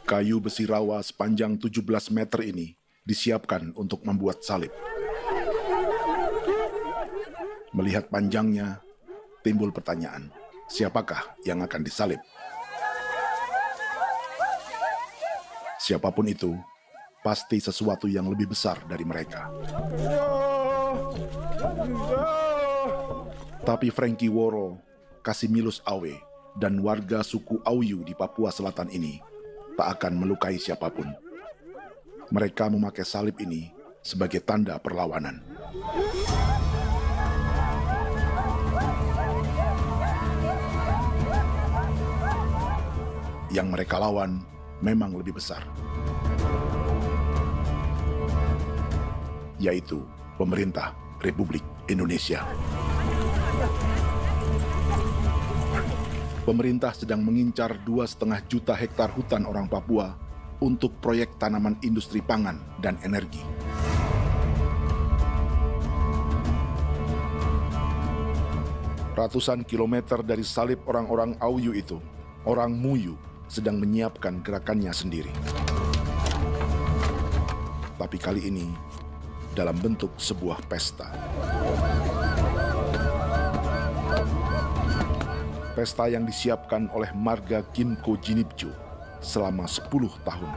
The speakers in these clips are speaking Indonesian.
Kayu besi rawa sepanjang 17 meter ini disiapkan untuk membuat salib. Melihat panjangnya, timbul pertanyaan, siapakah yang akan disalib? Siapapun itu, pasti sesuatu yang lebih besar dari mereka. Tapi Frankie Woro, Casimilus Awe, dan warga suku Auyu di Papua Selatan ini tak akan melukai siapapun. Mereka memakai salib ini sebagai tanda perlawanan. Yang mereka lawan memang lebih besar, yaitu pemerintah Republik Indonesia. Pemerintah sedang mengincar 2,5 juta hektar hutan orang Papua untuk proyek tanaman industri pangan dan energi. Ratusan kilometer dari salib orang-orang Auyu itu, orang Muyu sedang menyiapkan gerakannya sendiri. Tapi kali ini dalam bentuk sebuah pesta. Pesta yang disiapkan oleh marga Kimco Jinipjo selama 10 tahun.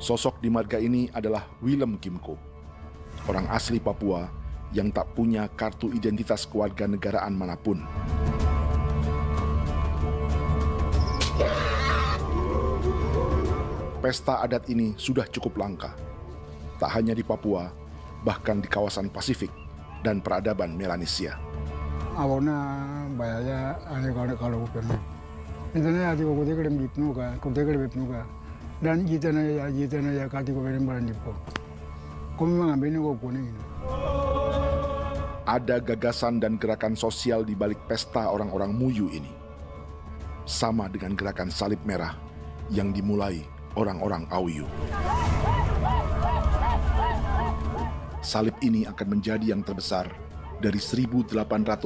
Sosok di marga ini adalah Willem Kimco, orang asli Papua yang tak punya kartu identitas kewarganegaraan manapun. Pesta adat ini sudah cukup langka, tak hanya di Papua, bahkan di kawasan Pasifik dan peradaban Melanesia. Awalnya bayarnya aneh kalau pernah. Internet ada kode kerem bipnuka, dan jitana ya kati ko berem baran dipo. Kami mengambil ko kuning. Ada gagasan dan gerakan sosial di balik pesta orang-orang Muyu ini. Sama dengan gerakan salib merah yang dimulai orang-orang Auyu. Salib ini akan menjadi yang terbesar dari 1.800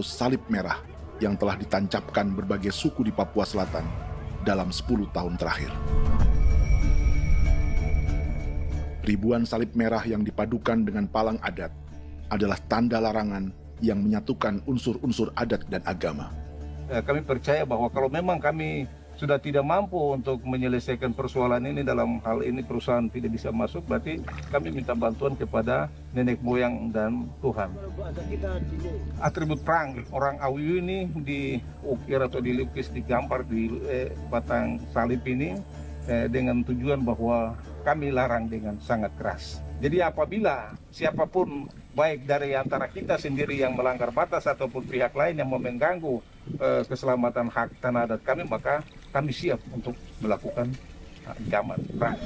salib merah yang telah ditancapkan berbagai suku di Papua Selatan dalam 10 tahun terakhir. Ribuan salib merah yang dipadukan dengan palang adat adalah tanda larangan yang menyatukan unsur-unsur adat dan agama. Kami percaya bahwa kalau memang kami sudah tidak mampu untuk menyelesaikan persoalan ini, dalam hal ini perusahaan tidak bisa masuk, berarti kami minta bantuan kepada nenek moyang dan Tuhan. Atribut perang orang Auyu ini diukir atau dilukis, digambar di batang salib ini dengan tujuan bahwa kami larang dengan sangat keras. Jadi apabila siapapun, baik dari antara kita sendiri yang melanggar batas ataupun pihak lain yang mau mengganggu keselamatan hak tanah adat kami, maka kami siap untuk melakukan ancaman perang.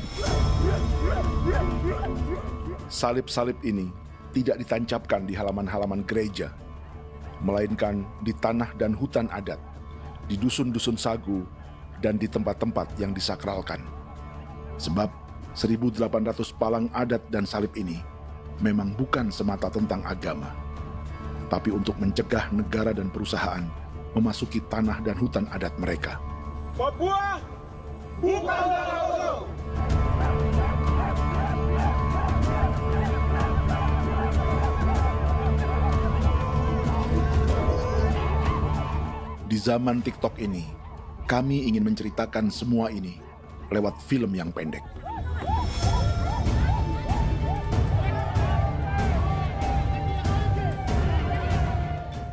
Salib-salib ini tidak ditancapkan di halaman-halaman gereja, melainkan di tanah dan hutan adat, di dusun-dusun sagu, dan di tempat-tempat yang disakralkan. Sebab 1.800 palang adat dan salib ini memang bukan semata tentang agama, tapi untuk mencegah negara dan perusahaan memasuki tanah dan hutan adat mereka. Papua bukan kosong. Di zaman TikTok ini, kami ingin menceritakan semua ini lewat film yang pendek.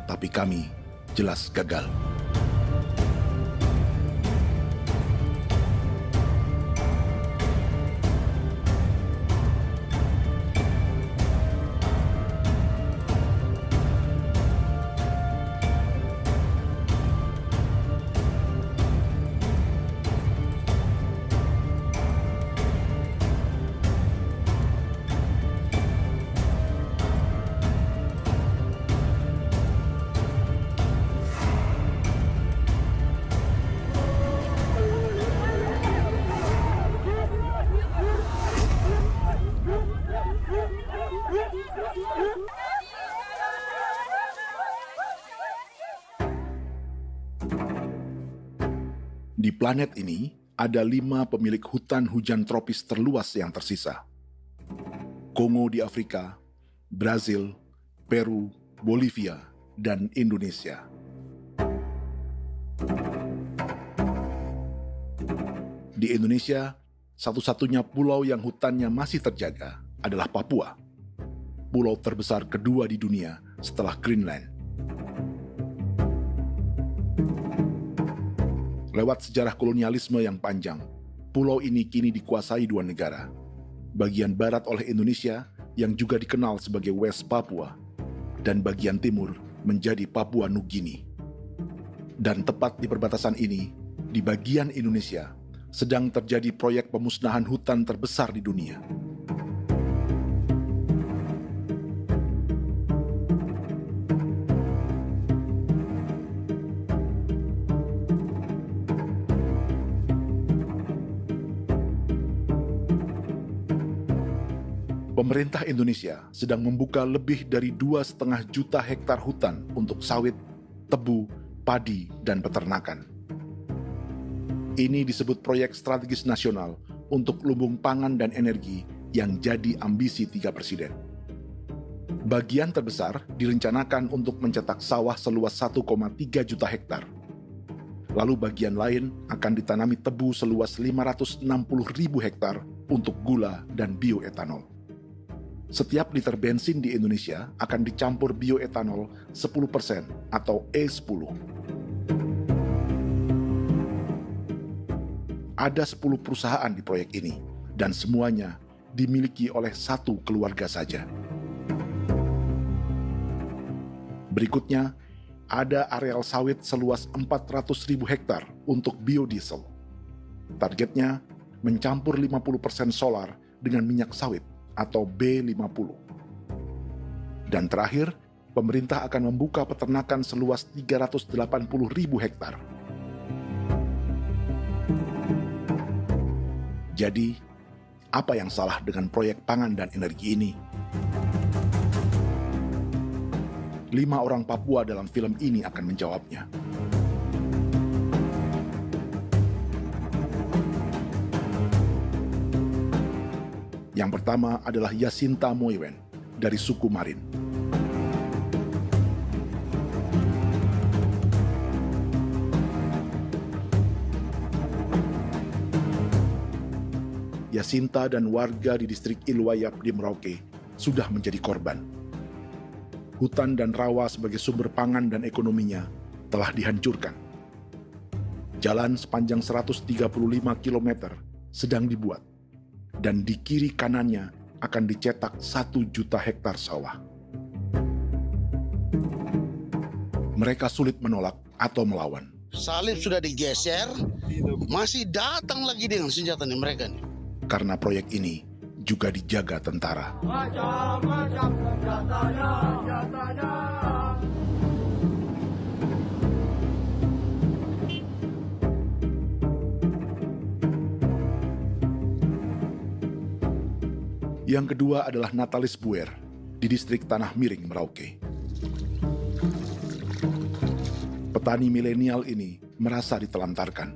Tapi kami jelas gagal. Di planet ini, ada 5 pemilik hutan hujan tropis terluas yang tersisa. Kongo di Afrika, Brazil, Peru, Bolivia, dan Indonesia. Di Indonesia, satu-satunya pulau yang hutannya masih terjaga adalah Papua, pulau terbesar kedua di dunia setelah Greenland. Lewat sejarah kolonialisme yang panjang, pulau ini kini dikuasai 2 negara. Bagian barat oleh Indonesia yang juga dikenal sebagai West Papua, dan bagian timur menjadi Papua Nugini. Dan tepat di perbatasan ini, di bagian Indonesia, sedang terjadi proyek pemusnahan hutan terbesar di dunia. Pemerintah Indonesia sedang membuka lebih dari 2,5 juta hektar hutan untuk sawit, tebu, padi, dan peternakan. Ini disebut proyek strategis nasional untuk lumbung pangan dan energi yang jadi ambisi 3 presiden. Bagian terbesar direncanakan untuk mencetak sawah seluas 1,3 juta hektar. Lalu bagian lain akan ditanami tebu seluas 560.000 hektar untuk gula dan bioetanol. Setiap liter bensin di Indonesia akan dicampur bioetanol 10% atau E10. Ada 10 perusahaan di proyek ini, dan semuanya dimiliki oleh 1 keluarga saja. Berikutnya, ada areal sawit seluas 400.000 hektar untuk biodiesel. Targetnya mencampur 50% solar dengan minyak sawit atau B50. Dan terakhir, pemerintah akan membuka peternakan seluas 380.000 hektar. Jadi, apa yang salah dengan proyek pangan dan energi ini? 5 orang Papua dalam film ini akan menjawabnya. Yang pertama adalah Yasinta Moiwen dari suku Marin. Yasinta dan warga di distrik Ilwayap di Merauke sudah menjadi korban. Hutan dan rawa sebagai sumber pangan dan ekonominya telah dihancurkan. Jalan sepanjang 135 km sedang dibuat, dan di kiri kanannya akan dicetak 1 juta hektar sawah. Mereka sulit menolak atau melawan. Salib sudah digeser, masih datang lagi dengan senjatanya mereka nih. Karena proyek ini juga dijaga tentara. Macam-macam senjatanya. Yang kedua adalah Natalis Buer di distrik Tanah Miring, Merauke. Petani milenial ini merasa ditelantarkan.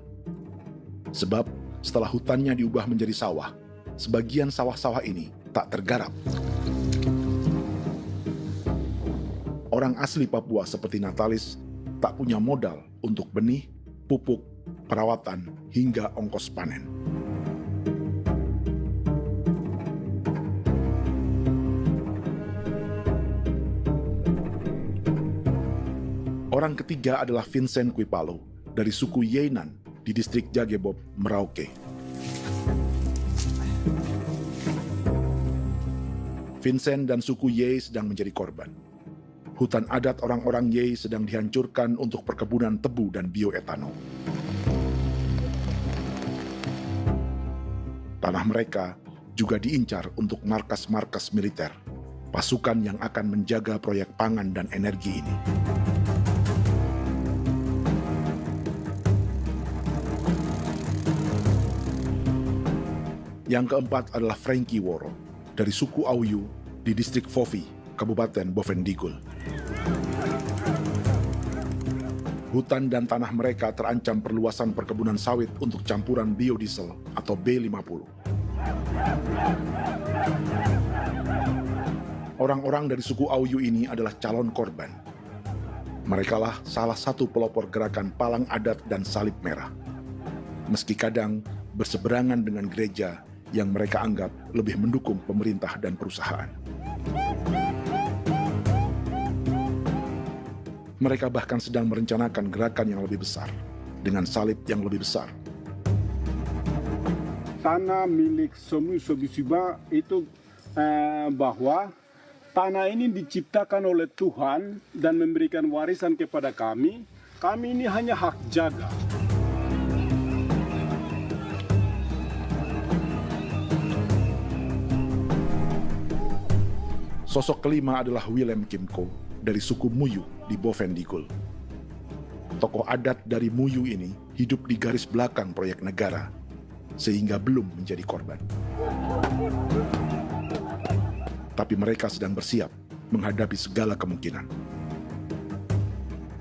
Sebab setelah hutannya diubah menjadi sawah, sebagian sawah-sawah ini tak tergarap. Orang asli Papua seperti Natalis tak punya modal untuk benih, pupuk, perawatan, hingga ongkos panen. Orang ketiga adalah Vincent Kuipalo dari suku Yenan di distrik Jagebob, Merauke. Vincent dan suku Ye sedang menjadi korban. Hutan adat orang-orang Ye sedang dihancurkan untuk perkebunan tebu dan bioetanol. Tanah mereka juga diincar untuk markas-markas militer, pasukan yang akan menjaga proyek pangan dan energi ini. Yang keempat adalah Frankie Woro dari suku Auyu di distrik Fofi, Kabupaten Bovendigul. Hutan dan tanah mereka terancam perluasan perkebunan sawit untuk campuran biodiesel atau B50. Orang-orang dari suku Auyu ini adalah calon korban. Merekalah salah satu pelopor gerakan Palang Adat dan Salib Merah. Meski kadang berseberangan dengan gereja yang mereka anggap lebih mendukung pemerintah dan perusahaan. Mereka bahkan sedang merencanakan gerakan yang lebih besar, dengan salib yang lebih besar. Tanah milik Somu Sobisiba itu bahwa tanah ini diciptakan oleh Tuhan dan memberikan warisan kepada kami. Kami ini hanya hak jaga. Sosok kelima adalah Willem Kimco dari suku Muyu di Bovendigul. Tokoh adat dari Muyu ini hidup di garis belakang proyek negara, sehingga belum menjadi korban. Tapi mereka sedang bersiap menghadapi segala kemungkinan.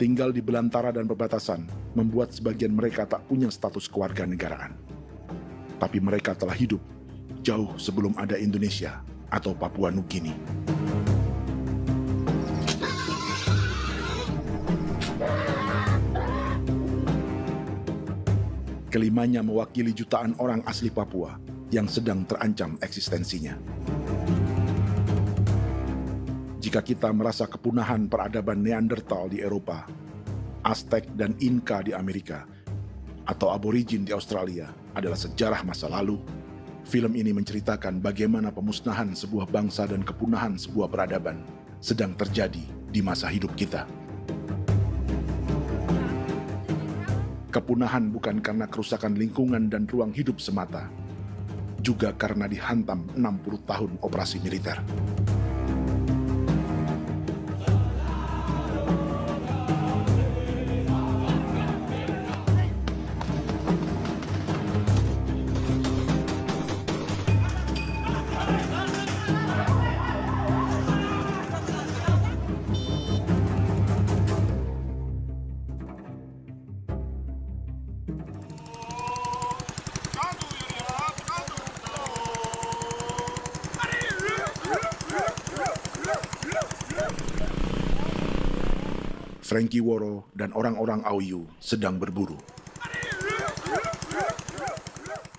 Tinggal di belantara dan perbatasan membuat sebagian mereka tak punya status kewarganegaraan. Tapi mereka telah hidup jauh sebelum ada Indonesia atau Papua Nugini. Kelimanya mewakili jutaan orang asli Papua yang sedang terancam eksistensinya. Jika kita merasa kepunahan peradaban Neanderthal di Eropa, Aztec dan Inca di Amerika, atau aborigin di Australia adalah sejarah masa lalu, film ini menceritakan bagaimana pemusnahan sebuah bangsa dan kepunahan sebuah peradaban sedang terjadi di masa hidup kita. Kepunahan bukan karena kerusakan lingkungan dan ruang hidup semata, juga karena dihantam 60 tahun operasi militer. Frankie Woro dan orang-orang Auyu sedang berburu.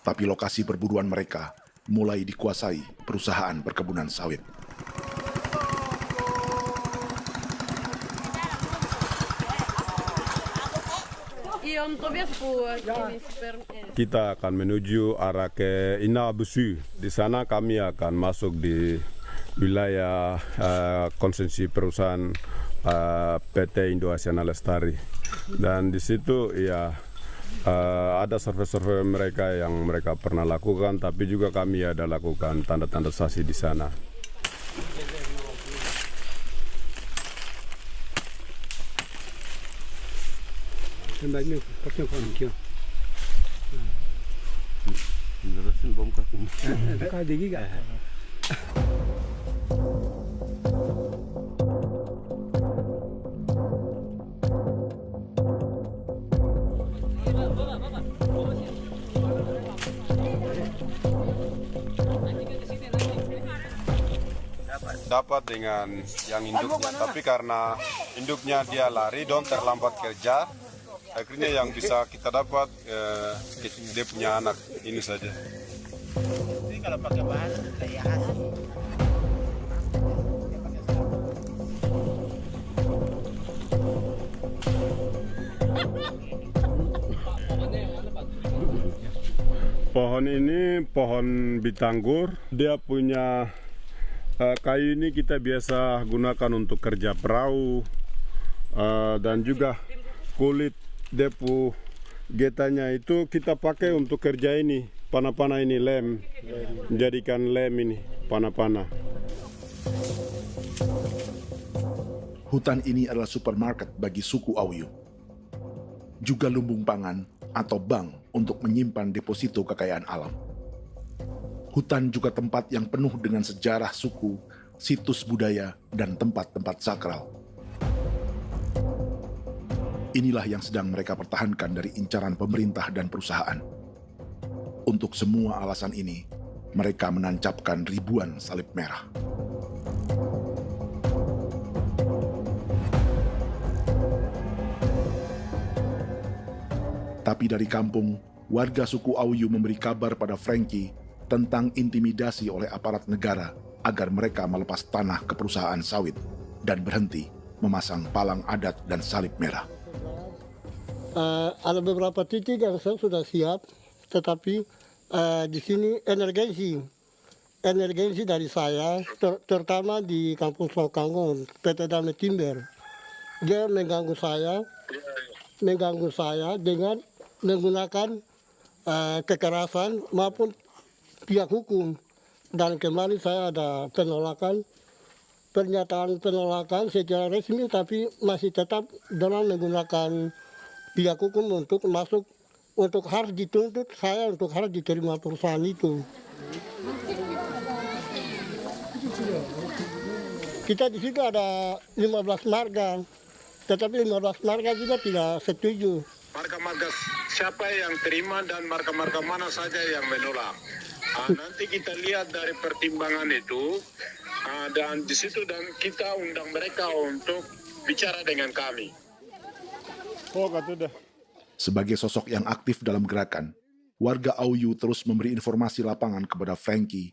Tapi lokasi perburuan mereka mulai dikuasai perusahaan perkebunan sawit. Kita akan menuju arah ke Inabusu. Di sana kami akan masuk di wilayah konsesi perusahaan PT Indo Asiana Lestari, dan di situ ya ada survei-survei mereka yang mereka pernah lakukan, tapi juga kami ada lakukan tanda-tanda saksi di sana. Dapat dengan yang induknya, tapi karena induknya dia lari dan terlambat kerja, akhirnya yang bisa kita dapat dia punya anak ini saja. Ini kalau pakai bahan kayak hasil. Pohon ini pohon bitanggur, dia punya kayu ini kita biasa gunakan untuk kerja perahu, dan juga kulit depu getanya itu kita pakai untuk kerja ini, panah-panah ini lem, jadikan lem ini, panah-panah. Hutan ini adalah supermarket bagi suku Auyu. Juga lumbung pangan atau bank untuk menyimpan deposito kekayaan alam. Hutan juga tempat yang penuh dengan sejarah suku, situs budaya, dan tempat-tempat sakral. Inilah yang sedang mereka pertahankan dari incaran pemerintah dan perusahaan. Untuk semua alasan ini, mereka menancapkan ribuan salib merah. Tapi dari kampung, warga suku Auyu memberi kabar pada Frankie tentang intimidasi oleh aparat negara agar mereka melepas tanah ke perusahaan sawit dan berhenti memasang palang adat dan salib merah. Ada beberapa titik yang saya sudah siap, tetapi di sini emergensi dari saya, terutama di Kampung Sokanggon, PT Damai Timber. Dia mengganggu saya dengan menggunakan kekerasan maupun pihak hukum. Dan kemarin saya ada pernyataan penolakan secara resmi, tapi masih tetap dengan menggunakan pihak hukum untuk masuk, untuk harus dituntut saya untuk harus diterima perusahaan itu. Kita di situ ada 15 marga, tetapi 15 marga juga tidak setuju. Marga-marga siapa yang terima dan marga-marga mana saja yang menolak. Nanti kita lihat dari pertimbangan itu, dan di situ dan kita undang mereka untuk bicara dengan kami. Sebagai sosok yang aktif dalam gerakan, warga Auyu terus memberi informasi lapangan kepada Frankie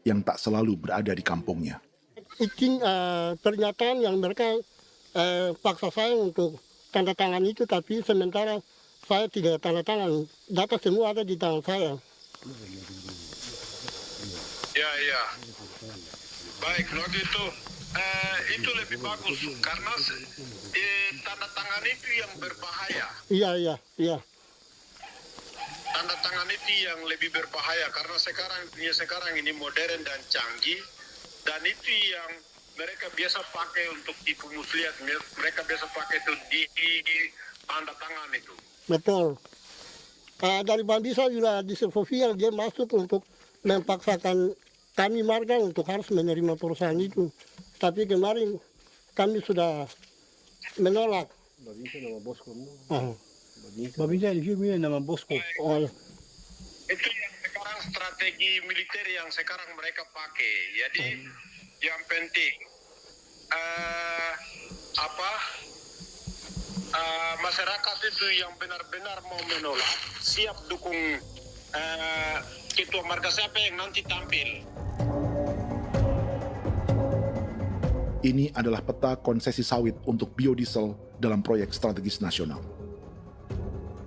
yang tak selalu berada di kampungnya. Izin pernyataan yang mereka paksa saya untuk tanda tangan itu, tapi sementara saya tidak tanda tangan. Data semua ada di tangan saya. Ya. Baik, kalau gitu itu lebih bagus karena tanda tangan itu yang berbahaya. Iya. Tanda tangan itu yang lebih berbahaya karena sekarang ini modern dan canggih, dan itu yang mereka biasa pakai untuk tipu muslihat. Mereka biasa pakai itu di tanda tangan itu. Betul. Dari Bambisa juga di Sofia dia masuk untuk memaksakan kami marga untuk harus menerima perusahaan itu. Tapi kemarin kami sudah menolak. Babisa di sini nama bosku. Itu yang sekarang strategi militer yang sekarang mereka pakai. Jadi yang penting masyarakat itu yang benar-benar mau menolak siap dukung ketua marga siapa yang nanti tampil. Ini adalah peta konsesi sawit untuk biodiesel dalam proyek strategis nasional.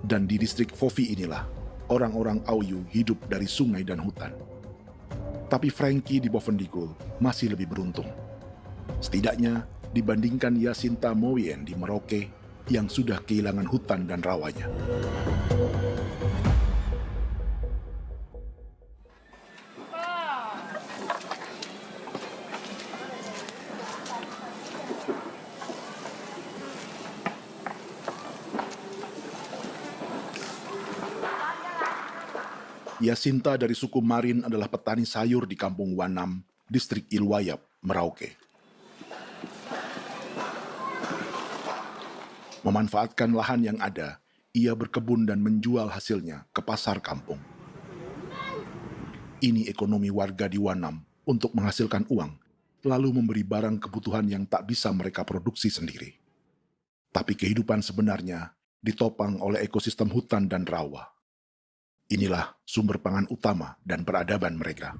Dan di distrik Fofi inilah orang-orang Auyu hidup dari sungai dan hutan. Tapi Frankie di Bovendigul masih lebih beruntung. Setidaknya dibandingkan Yasinta Mowien di Merauke yang sudah kehilangan hutan dan rawanya. Yasinta dari suku Marin adalah petani sayur di Kampung Wanam, distrik Ilwayap, Merauke. Memanfaatkan lahan yang ada, ia berkebun dan menjual hasilnya ke pasar kampung. Ini ekonomi warga di Wanam untuk menghasilkan uang, lalu memberi barang kebutuhan yang tak bisa mereka produksi sendiri. Tapi kehidupan sebenarnya ditopang oleh ekosistem hutan dan rawa. Inilah sumber pangan utama dan peradaban mereka.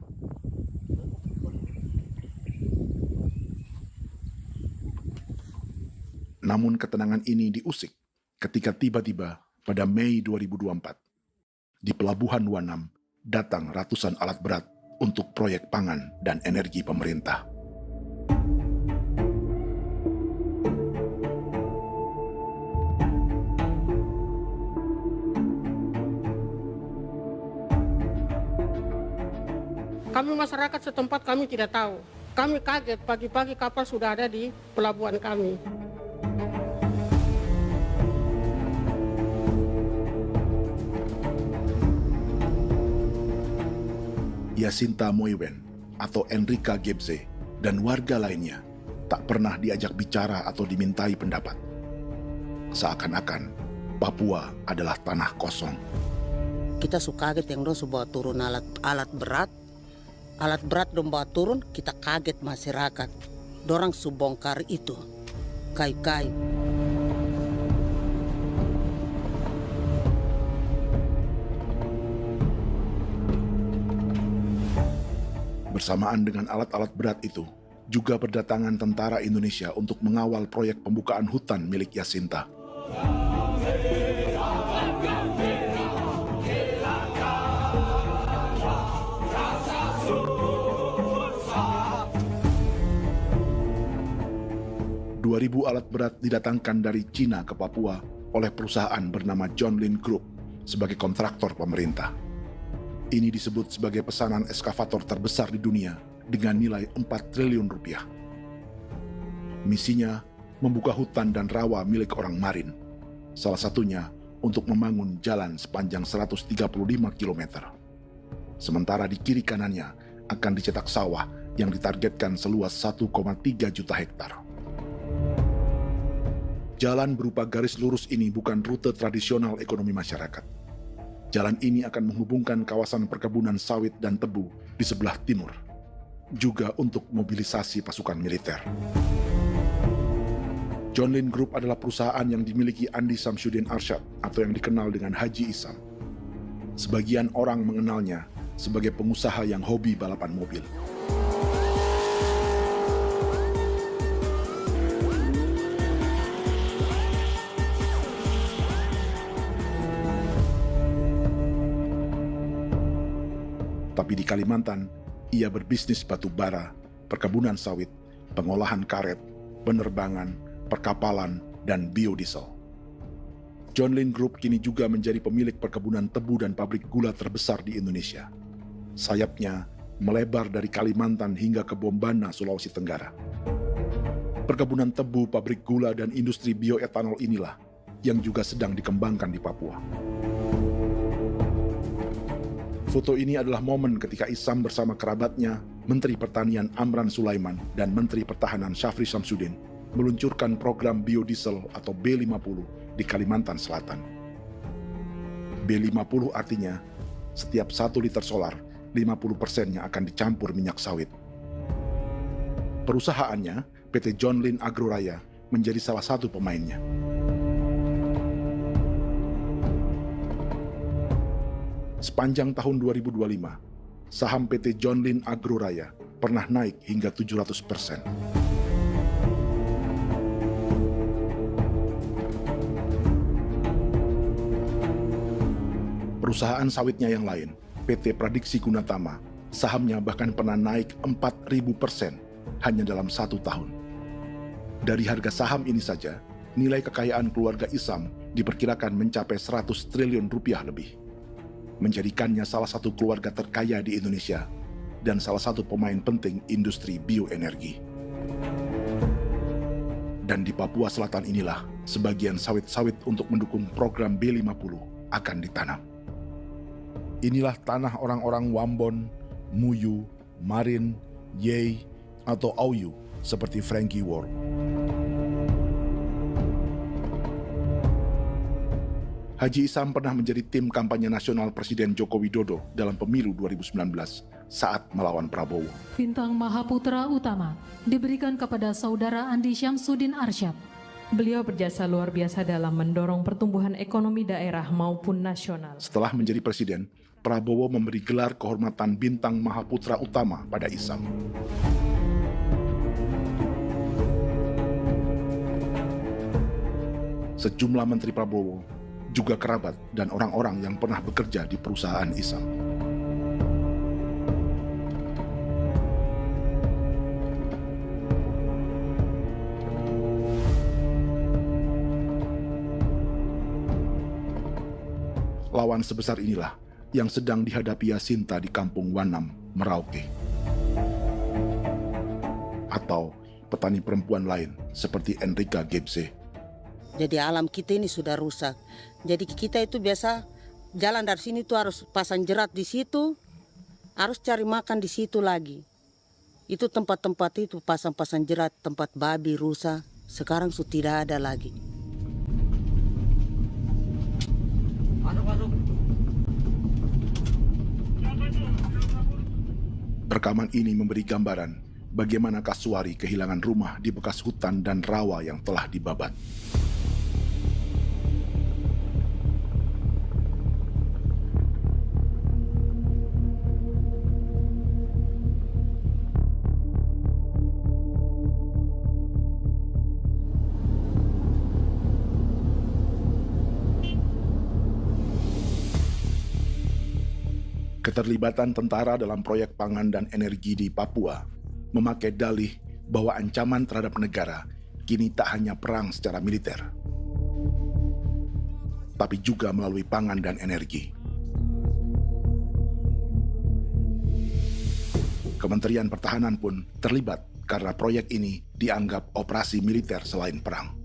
Namun ketenangan ini diusik ketika tiba-tiba pada Mei 2024, di Pelabuhan Wanam datang ratusan alat berat untuk proyek pangan dan energi pemerintah. Kami masyarakat setempat kami tidak tahu. Kami kaget pagi-pagi kapal sudah ada di pelabuhan kami. Yasinta Mowien atau Enrika Gebze dan warga lainnya tak pernah diajak bicara atau dimintai pendapat. Seakan-akan Papua adalah tanah kosong. Kita suka kaget yang dong bawa turun alat berat dong bawa turun, kita kaget masyarakat. Dorang subongkar itu kayu-kayu. Bersamaan dengan alat-alat berat itu, juga berdatangan tentara Indonesia untuk mengawal proyek pembukaan hutan milik Jacinta. Ribu alat berat didatangkan dari Cina ke Papua oleh perusahaan bernama John Lin Group sebagai kontraktor pemerintah. Ini disebut sebagai pesanan eskavator terbesar di dunia dengan nilai 4 triliun rupiah. Misinya membuka hutan dan rawa milik orang Marin, salah satunya untuk membangun jalan sepanjang 135 km. Sementara di kiri kanannya akan dicetak sawah yang ditargetkan seluas 1,3 juta hektar. Jalan berupa garis lurus ini bukan rute tradisional ekonomi masyarakat. Jalan ini akan menghubungkan kawasan perkebunan sawit dan tebu di sebelah timur, juga untuk mobilisasi pasukan militer. John Lin Group adalah perusahaan yang dimiliki Andi Samsudin Arsyad atau yang dikenal dengan Haji Isam. Sebagian orang mengenalnya sebagai pengusaha yang hobi balapan mobil. Tapi di Kalimantan, ia berbisnis batu bara, perkebunan sawit, pengolahan karet, penerbangan, perkapalan, dan biodiesel. John Lin Group kini juga menjadi pemilik perkebunan tebu dan pabrik gula terbesar di Indonesia. Sayapnya melebar dari Kalimantan hingga ke Bombana, Sulawesi Tenggara. Perkebunan tebu, pabrik gula, dan industri bioetanol inilah yang juga sedang dikembangkan di Papua. Foto ini adalah momen ketika Isam bersama kerabatnya, Menteri Pertanian Amran Sulaiman dan Menteri Pertahanan Syafri Samsudin meluncurkan program biodiesel atau B50 di Kalimantan Selatan. B50 artinya setiap 1 liter solar, 50%-nya akan dicampur minyak sawit. Perusahaannya, PT John Lin Agroraya, menjadi salah satu pemainnya. Sepanjang tahun 2025, saham PT John Lin Agroraya pernah naik hingga 700%. Perusahaan sawitnya yang lain, PT Pradiksi Gunatama, sahamnya bahkan pernah naik 4.000% hanya dalam 1 tahun. Dari harga saham ini saja, nilai kekayaan keluarga Isam diperkirakan mencapai 100 triliun rupiah lebih, menjadikannya salah satu keluarga terkaya di Indonesia dan salah satu pemain penting industri bioenergi. Dan di Papua Selatan inilah sebagian sawit-sawit untuk mendukung program B50 akan ditanam. Inilah tanah orang-orang Wambon, Muyu, Marin, Yei, atau Auyu seperti Frankie Ward. Haji Isam pernah menjadi tim kampanye nasional Presiden Joko Widodo dalam pemilu 2019 saat melawan Prabowo. Bintang Mahaputra Utama diberikan kepada Saudara Andi Syamsuddin Arsyad. Beliau berjasa luar biasa dalam mendorong pertumbuhan ekonomi daerah maupun nasional. Setelah menjadi presiden, Prabowo memberi gelar kehormatan Bintang Mahaputra Utama pada Isam. Sejumlah menteri Prabowo, juga kerabat dan orang-orang yang pernah bekerja di perusahaan Isam. Lawan sebesar inilah yang sedang dihadapi Jacinta di kampung Wanam, Merauke. Atau petani perempuan lain seperti Enrika Gebse. Jadi alam kita ini sudah rusak. Jadi kita itu biasa jalan dari sini tuh harus pasang jerat di situ, harus cari makan di situ lagi. Itu tempat-tempat itu pasang-pasang jerat, tempat babi, rusa, sekarang sudah tidak ada lagi. Rekaman ini memberi gambaran bagaimana Kasuari kehilangan rumah di bekas hutan dan rawa yang telah dibabat. Keterlibatan tentara dalam proyek pangan dan energi di Papua memakai dalih bahwa ancaman terhadap negara kini tak hanya perang secara militer, tapi juga melalui pangan dan energi. Kementerian Pertahanan pun terlibat karena proyek ini dianggap operasi militer selain perang.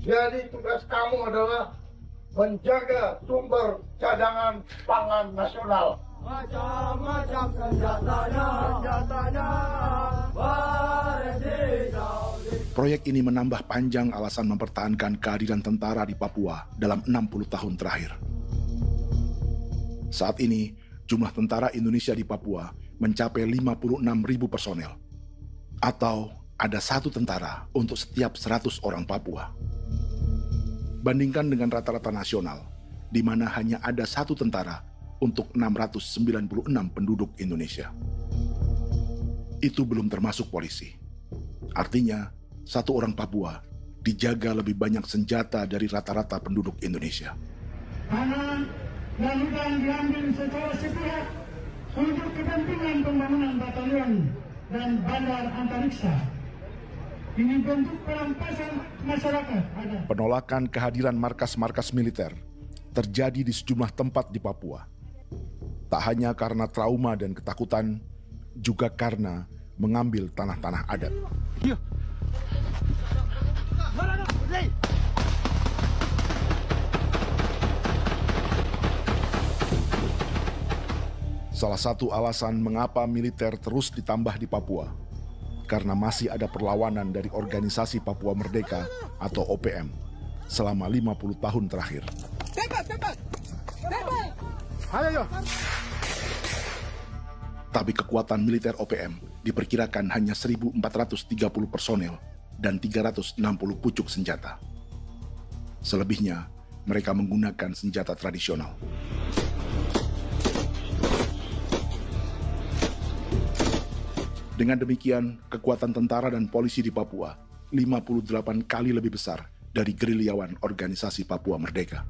Jadi tugas kamu adalah menjaga sumber cadangan pangan nasional. Macam-macam senjatanya, Proyek ini menambah panjang alasan mempertahankan kehadiran tentara di Papua dalam 60 tahun terakhir. Saat ini, jumlah tentara Indonesia di Papua mencapai 56.000 personel, atau ada 1 tentara untuk setiap 100 orang Papua. Bandingkan dengan rata-rata nasional, di mana hanya ada 1 tentara untuk 696 penduduk Indonesia. Itu belum termasuk polisi. Artinya, 1 orang Papua dijaga lebih banyak senjata dari rata-rata penduduk Indonesia. Tanah dan hutan diambil secara sepihak untuk kepentingan pembangunan batalion dan bandar antariksa. Ini bentuk perampasan masyarakat. Penolakan kehadiran markas-markas militer terjadi di sejumlah tempat di Papua. Tak hanya karena trauma dan ketakutan, juga karena mengambil tanah-tanah adat. Salah satu alasan mengapa militer terus ditambah di Papua, karena masih ada perlawanan dari Organisasi Papua Merdeka atau OPM selama 50 tahun terakhir. Tapi kekuatan militer OPM diperkirakan hanya 1.430 personel dan 360 pucuk senjata. Selebihnya, mereka menggunakan senjata tradisional. Dengan demikian, kekuatan tentara dan polisi di Papua 58 kali lebih besar dari gerilyawan Organisasi Papua Merdeka.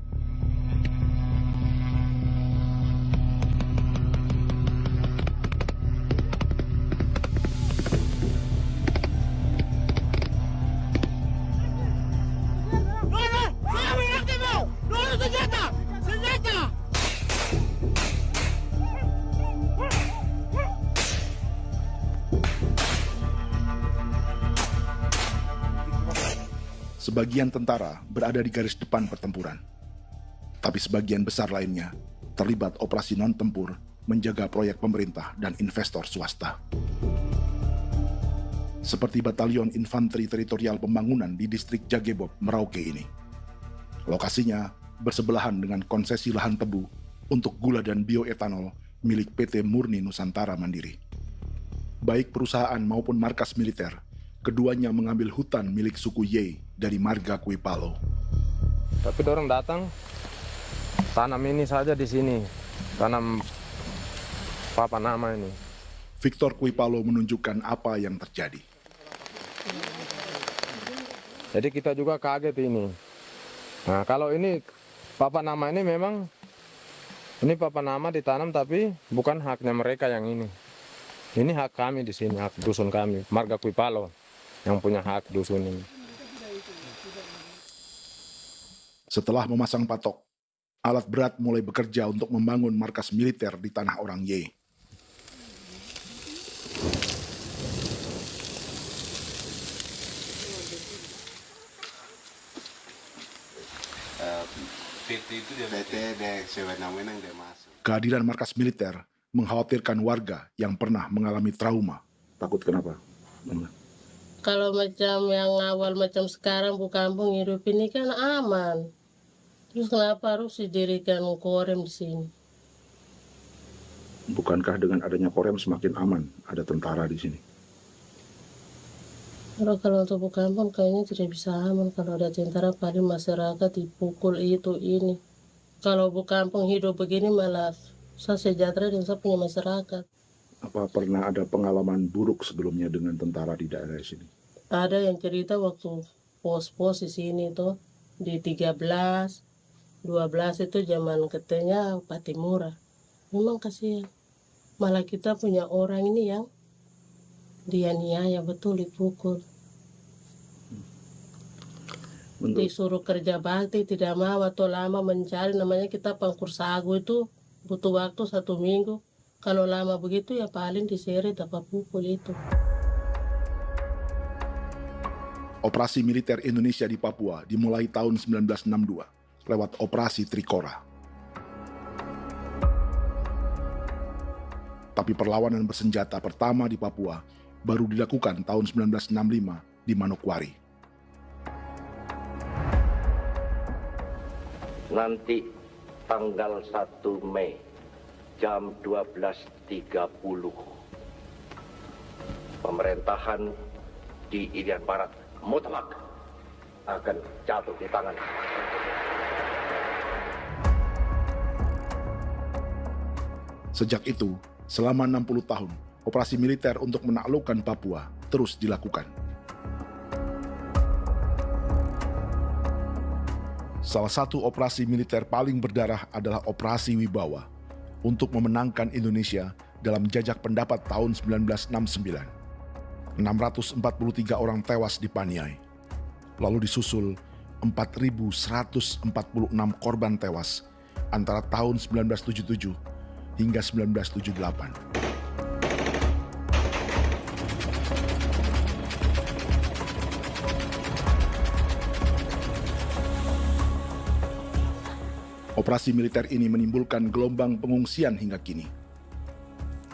Sebagian tentara berada di garis depan pertempuran, tapi sebagian besar lainnya terlibat operasi non-tempur menjaga proyek pemerintah dan investor swasta. Seperti Batalion Infanteri Teritorial Pembangunan di distrik Jagebob, Merauke ini. Lokasinya bersebelahan dengan konsesi lahan tebu untuk gula dan bioetanol milik PT Murni Nusantara Mandiri. Baik perusahaan maupun markas militer, keduanya mengambil hutan milik suku Ye dari marga Kuipalo. Tapi dorong datang, tanam ini saja di sini, tanam papa nama ini. Victor Kuipalo menunjukkan apa yang terjadi. Jadi kita juga kaget ini. Nah, kalau ini papa nama ini memang, ini papa nama ditanam tapi bukan haknya mereka yang ini. Ini hak kami di sini, hak dusun kami, marga Kuipalo yang punya hak dusun ini. Setelah memasang patok, alat berat mulai bekerja untuk membangun markas militer di tanah orang Ye. Kehadiran markas militer mengkhawatirkan warga yang pernah mengalami trauma. Takut kenapa? Kalau macam yang awal macam sekarang bu kampung hidup ini kan aman. Terus kenapa harus didirikan korem di sini? Bukankah dengan adanya Korem semakin aman ada tentara di sini? Kalau untuk kampung kayaknya tidak bisa aman kalau ada tentara, paling masyarakat dipukul itu ini. Kalau kampung hidup begini malah saya sejahtera dan saya punya masyarakat. Apa pernah ada pengalaman buruk sebelumnya dengan tentara di daerah sini? Ada yang cerita waktu pos-pos di sini tuh di 13, 12 itu zaman katanya Patimura. Memang kasihan. Malah kita punya orang ini yang dianiaya betul, dipukul. Disuruh kerja bakti tidak mau atau lama mencari, namanya kita pangkur sagu itu butuh waktu 1 minggu. Kalau lama begitu ya paling diseret apa pukul itu. Operasi militer Indonesia di Papua dimulai tahun 1962 lewat Operasi Trikora. Tapi perlawanan bersenjata pertama di Papua baru dilakukan tahun 1965 di Manokwari. Nanti tanggal 1 Mei jam 12.30 pemerintahan di Irian Barat mutlak akan jatuh di tangan. Sejak itu, selama 60 tahun, operasi militer untuk menaklukkan Papua terus dilakukan. Salah satu operasi militer paling berdarah adalah Operasi Wibawa untuk memenangkan Indonesia dalam jajak pendapat tahun 1969. 643 orang tewas di Paniai. Lalu disusul 4.146 korban tewas antara tahun 1977 hingga 1978. Operasi militer ini menimbulkan gelombang pengungsian hingga kini.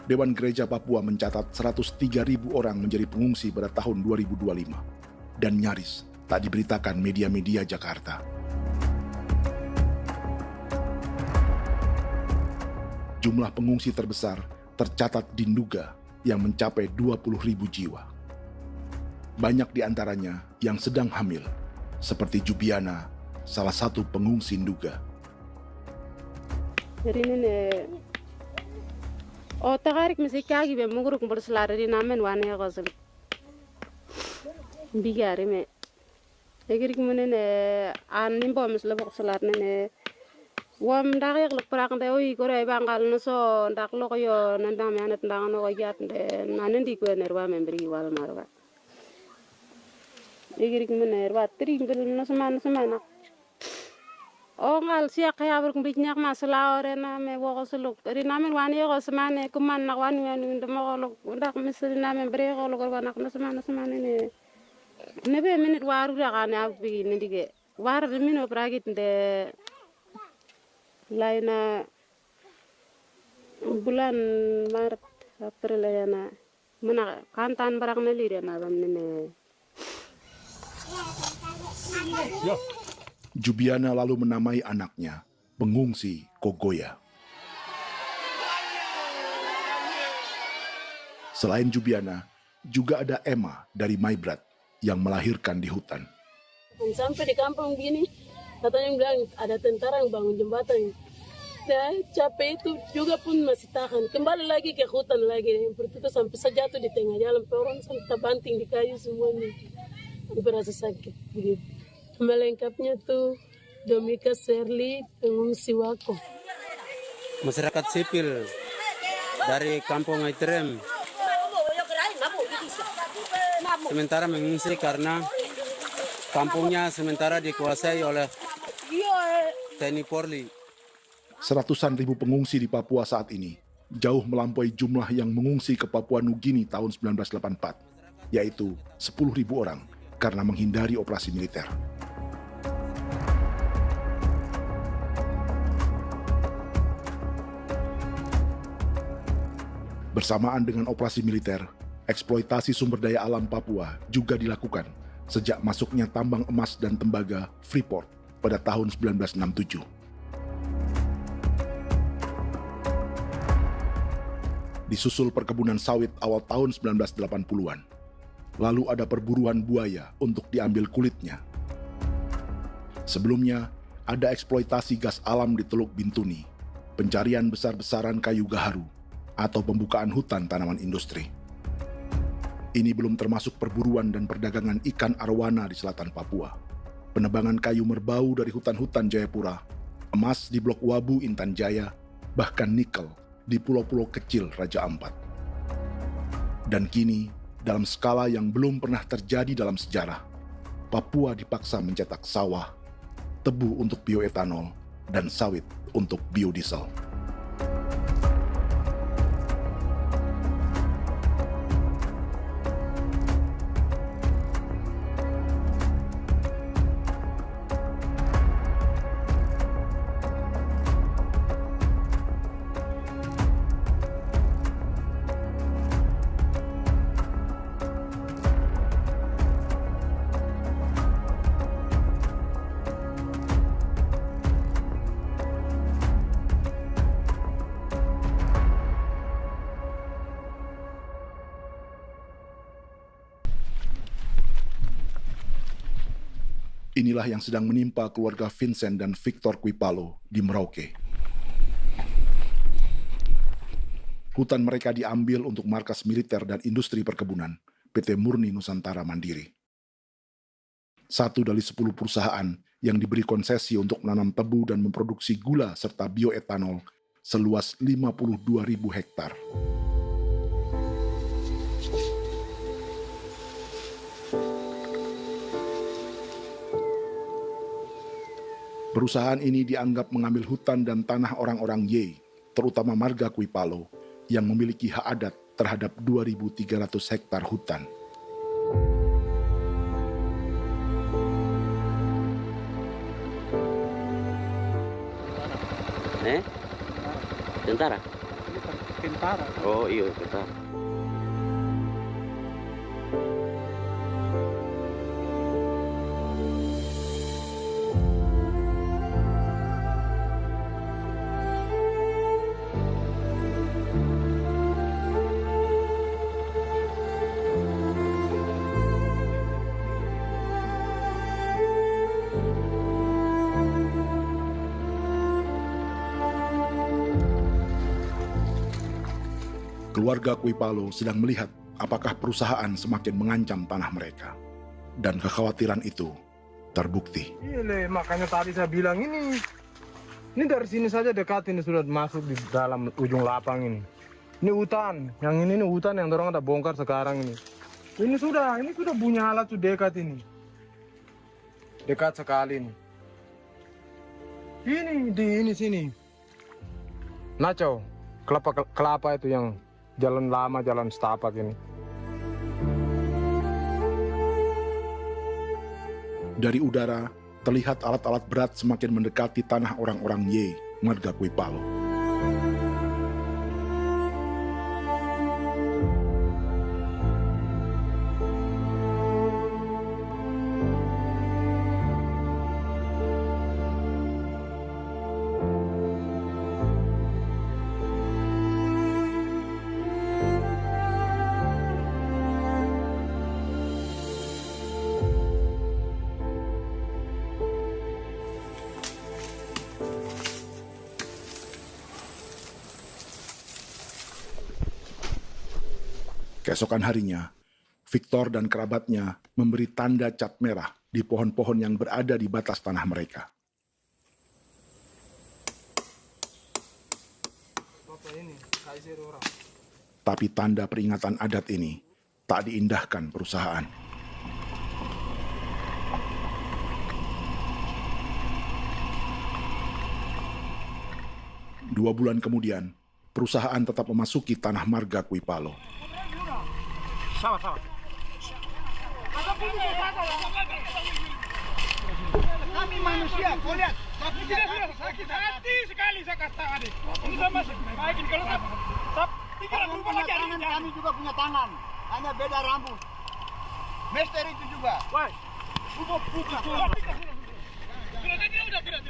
Dewan Gereja Papua mencatat 103.000 orang menjadi pengungsi pada tahun 2025 dan nyaris tak diberitakan media-media Jakarta. Jumlah pengungsi terbesar tercatat di Nduga yang mencapai 20.000 jiwa. Banyak di antaranya yang sedang hamil, seperti Jubiana, salah satu pengungsi Nduga. O tagarik mesti kagi be muguruk berselari di namen wane gosel bigari me egirik munene an nimbo misle berselar nene wam dagyak lek prak de oi gore bangal no so ndak lo yo nanda me anet ndang no gat de nanen di ko nerwa membri wal marwa egirik munene wa tri ngel no semana o ngal siak ya ber kumbik nyak masala orena me wo sulu rina men wani go semane kuman nak wani wani ndemo lo ndak misri na men bre go lo nak no semane ne be minute waru ra kana bi ne dige war de mino pragit de laina bulan maret april yana mana kantan barak na lire na bam ne Jubiana lalu menamai anaknya pengungsi Kogoya. Selain Jubiana, juga ada Emma dari Maibrat yang melahirkan di hutan. Sampai di kampung gini, katanya bilang ada tentara yang bangun jembatan. Saya capek itu juga pun masih tahan. Kembali lagi ke hutan lagi. Seperti itu sampai saya jatuh di tengah jalan. Orang sampai terbanting di kayu semuanya. Berasa sakit begitu. Melengkapnya tuh Domika Serli, pengungsi Wako. Masyarakat sipil dari Kampung Aitrem sementara mengungsi karena kampungnya sementara dikuasai oleh TNI Polri. Seratusan ribu pengungsi di Papua saat ini jauh melampaui jumlah yang mengungsi ke Papua Nugini tahun 1984, yaitu 10.000 orang karena menghindari operasi militer. Bersamaan dengan operasi militer, eksploitasi sumber daya alam Papua juga dilakukan sejak masuknya tambang emas dan tembaga Freeport pada tahun 1967. Disusul perkebunan sawit awal tahun 1980-an. Lalu ada perburuan buaya untuk diambil kulitnya. Sebelumnya, ada eksploitasi gas alam di Teluk Bintuni, pencarian besar-besaran kayu gaharu, atau pembukaan hutan tanaman industri. Ini belum termasuk perburuan dan perdagangan ikan arwana di selatan Papua, penebangan kayu merbau dari hutan-hutan Jayapura, emas di Blok Wabu Intan Jaya, bahkan nikel di pulau-pulau kecil Raja Ampat. Dan kini, dalam skala yang belum pernah terjadi dalam sejarah, Papua dipaksa mencetak sawah, tebu untuk bioetanol, dan sawit untuk biodiesel. Inilah yang sedang menimpa keluarga Vincent dan Victor Kuipalo di Merauke. Hutan mereka diambil untuk markas militer dan industri perkebunan, PT Murni Nusantara Mandiri. 1 dari 10 perusahaan yang diberi konsesi untuk menanam tebu dan memproduksi gula serta bioetanol seluas 52.000 hektar. Perusahaan ini dianggap mengambil hutan dan tanah orang-orang Ye, terutama marga Kuipalo, yang memiliki hak adat terhadap 2.300 hektar hutan. Tentara? Tentara. Oh iya, tentara. Keluarga Kuipalo sedang melihat apakah perusahaan semakin mengancam tanah mereka. Dan kekhawatiran itu terbukti. Iya, makanya tadi saya bilang ini dari sini saja dekat ini sudah masuk di dalam ujung lapang ini. Ini hutan, yang ini hutan yang dorong ada bongkar sekarang ini. Ini sudah punya alat sudah dekat ini. Dekat sekali ini. Ini di sini. Nacau, kelapa itu yang jalan lama, jalan setapak ini. Dari udara, terlihat alat-alat berat semakin mendekati tanah orang-orang Ye, marga Kuipalo. Keesokan harinya, Victor dan kerabatnya memberi tanda cat merah di pohon-pohon yang berada di batas tanah mereka. Tapi tanda peringatan adat ini tak diindahkan perusahaan. Dua bulan kemudian, perusahaan tetap memasuki tanah marga Kuipalo. Sama-sama. Kami manusia, kau lihat. Sudah sakit hati sekali saya kata adik. Ini sama baik ini kalau pikiran berubah lagi hari ini. Kami juga punya tangan, hanya beda rambut. Mister itu juga. Woi, buka. Sudah tidak.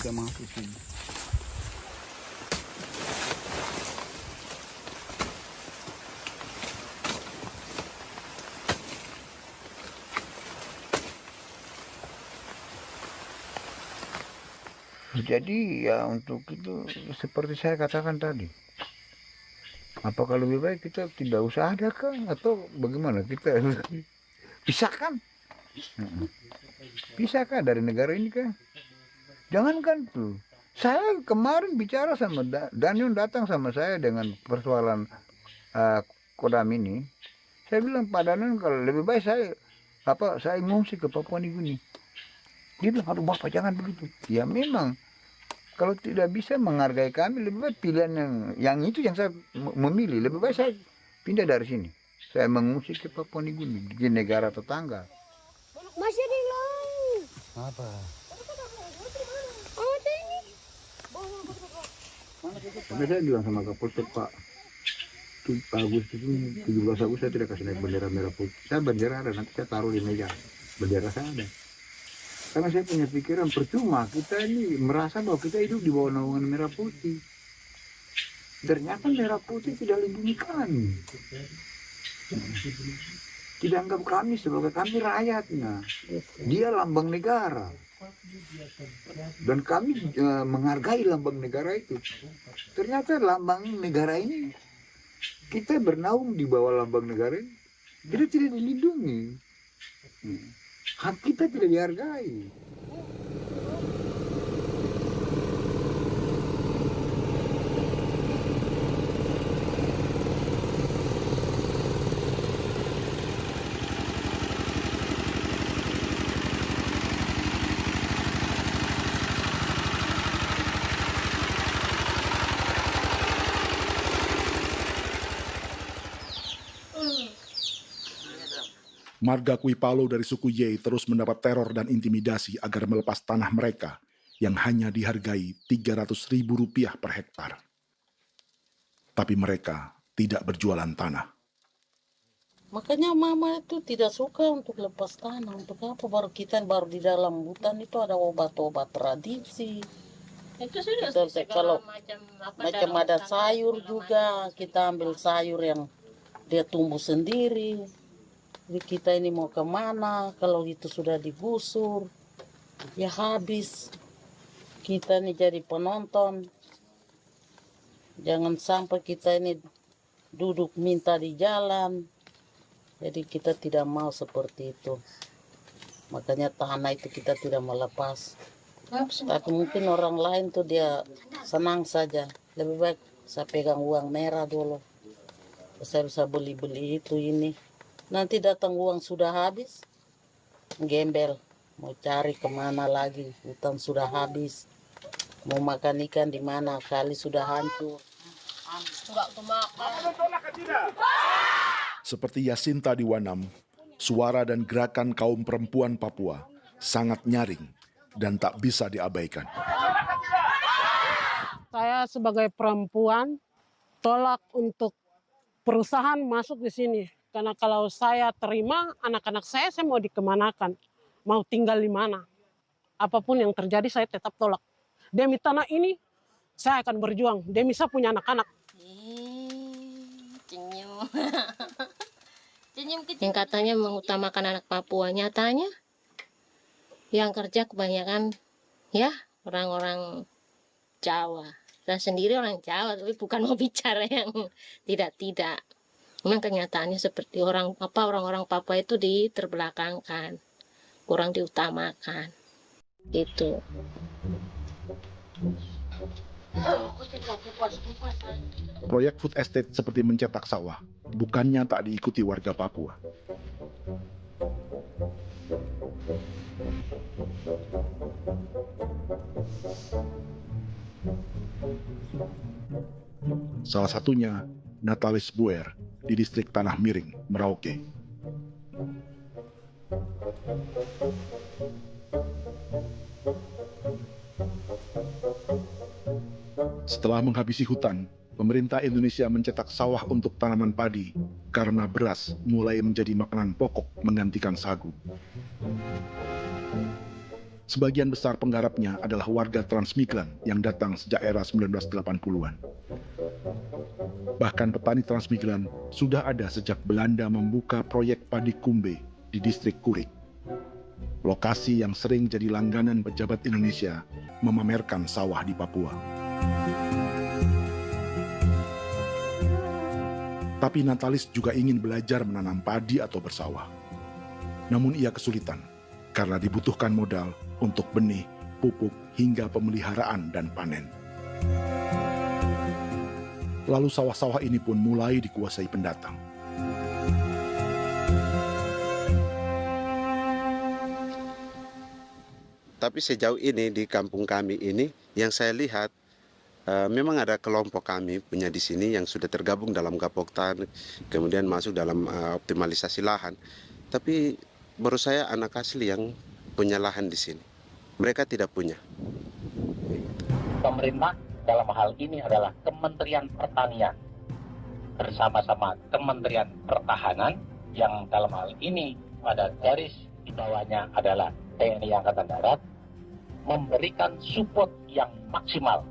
bisa masuk sini. Jadi ya untuk itu seperti saya katakan tadi, apakah lebih baik kita tidak usah ada kan atau bagaimana, kita pisahkan, pisahkan dari negara ini kan, jangankan tuh. Saya kemarin bicara sama Daniel, datang sama saya dengan persoalan Kodam ini, saya bilang Pak Daniel kalau lebih baik saya ngungsi ke Papua Nugini. Dia bilang, aduh Bapak jangan begitu. Ya memang kalau tidak bisa menghargai kami, lebih baik pilihan yang itu yang saya memilih. Lebih baik saya pindah dari sini. Saya mengungsi ke Papua Nugini, di negara tetangga. Masih di laut. Apa? Ada ini. Karena saya bilang sama Kapolsek Pak Agustus ini, 17 Agustus saya tidak kasih naik bendera merah putih. Saya bendera ada, nanti saya taruh di meja. Bendera saya ada. Karena saya punya pikiran percuma kita ini merasa bahwa kita hidup di bawah naungan merah putih. Ternyata merah putih tidak lindungi kami. Tidak anggap kami sebagai kami rakyatnya. Dia lambang negara. Dan kami menghargai lambang negara itu. Ternyata lambang negara ini, kita bernaung di bawah lambang negara ini, kita tidak dilindungi. Hak kita tidak dihargai. Marga Kuipalo dari suku Ye terus mendapat teror dan intimidasi agar melepas tanah mereka yang hanya dihargai Rp300.000 per hektar. Tapi mereka tidak berjualan tanah. Makanya mama itu tidak suka untuk lepas tanah. Untuk apa? Baru kita baru di dalam hutan itu ada obat-obat tradisi. Itu sudah Kalau macam ada sayur juga, kita ambil sayur yang dia tumbuh sendiri. Jadi kita ini mau kemana, kalau itu sudah digusur, ya habis. Kita ini jadi penonton. Jangan sampai kita ini duduk minta di jalan. Jadi kita tidak mau seperti itu. Makanya tanah itu kita tidak melepas. Tapi mungkin orang lain tuh dia senang saja. Lebih baik saya pegang uang merah dulu. Saya bisa beli-beli itu ini. Nanti datang uang sudah habis, gembel, mau cari kemana lagi, hutan sudah habis, mau makan ikan di mana, kali sudah hancur. Seperti Yasinta di Wanam, suara dan gerakan kaum perempuan Papua sangat nyaring dan tak bisa diabaikan. Saya sebagai perempuan tolak untuk perusahaan masuk di sini. Karena kalau saya terima anak-anak saya mau dikemanakan, mau tinggal di mana. Apapun yang terjadi saya tetap tolak. Demi tanah ini saya akan berjuang, demi saya punya anak-anak. Yang katanya mengutamakan anak Papua, nyatanya yang kerja kebanyakan ya orang-orang Jawa. Saya sendiri orang Jawa, tapi bukan mau bicara yang tidak-tidak. Memang kenyataannya seperti orang-orang Papua itu diterbelakangkan, kurang diutamakan, gitu. Proyek food estate seperti mencetak sawah, bukannya tak diikuti warga Papua. Salah satunya Natalis Buer di distrik Tanah Miring, Merauke. Setelah menghabisi hutan, pemerintah Indonesia mencetak sawah untuk tanaman padi karena beras mulai menjadi makanan pokok menggantikan sagu. Sebagian besar penggarapnya adalah warga transmigran yang datang sejak era 1980-an. Bahkan petani transmigran sudah ada sejak Belanda membuka proyek padi kumbe di distrik Kurik. Lokasi yang sering jadi langganan pejabat Indonesia memamerkan sawah di Papua. Tapi Natalis juga ingin belajar menanam padi atau bersawah. Namun ia kesulitan karena dibutuhkan modal untuk benih, pupuk, hingga pemeliharaan dan panen. Lalu sawah-sawah ini pun mulai dikuasai pendatang. Tapi sejauh ini di kampung kami ini yang saya lihat memang ada kelompok kami punya di sini yang sudah tergabung dalam Gapoktan, kemudian masuk dalam optimalisasi lahan. Tapi baru saya anak asli yang punya lahan di sini. Mereka tidak punya. Pemerintah dalam hal ini adalah Kementerian Pertanian bersama-sama Kementerian Pertahanan yang dalam hal ini pada garis di bawahnya adalah TNI Angkatan Darat memberikan support yang maksimal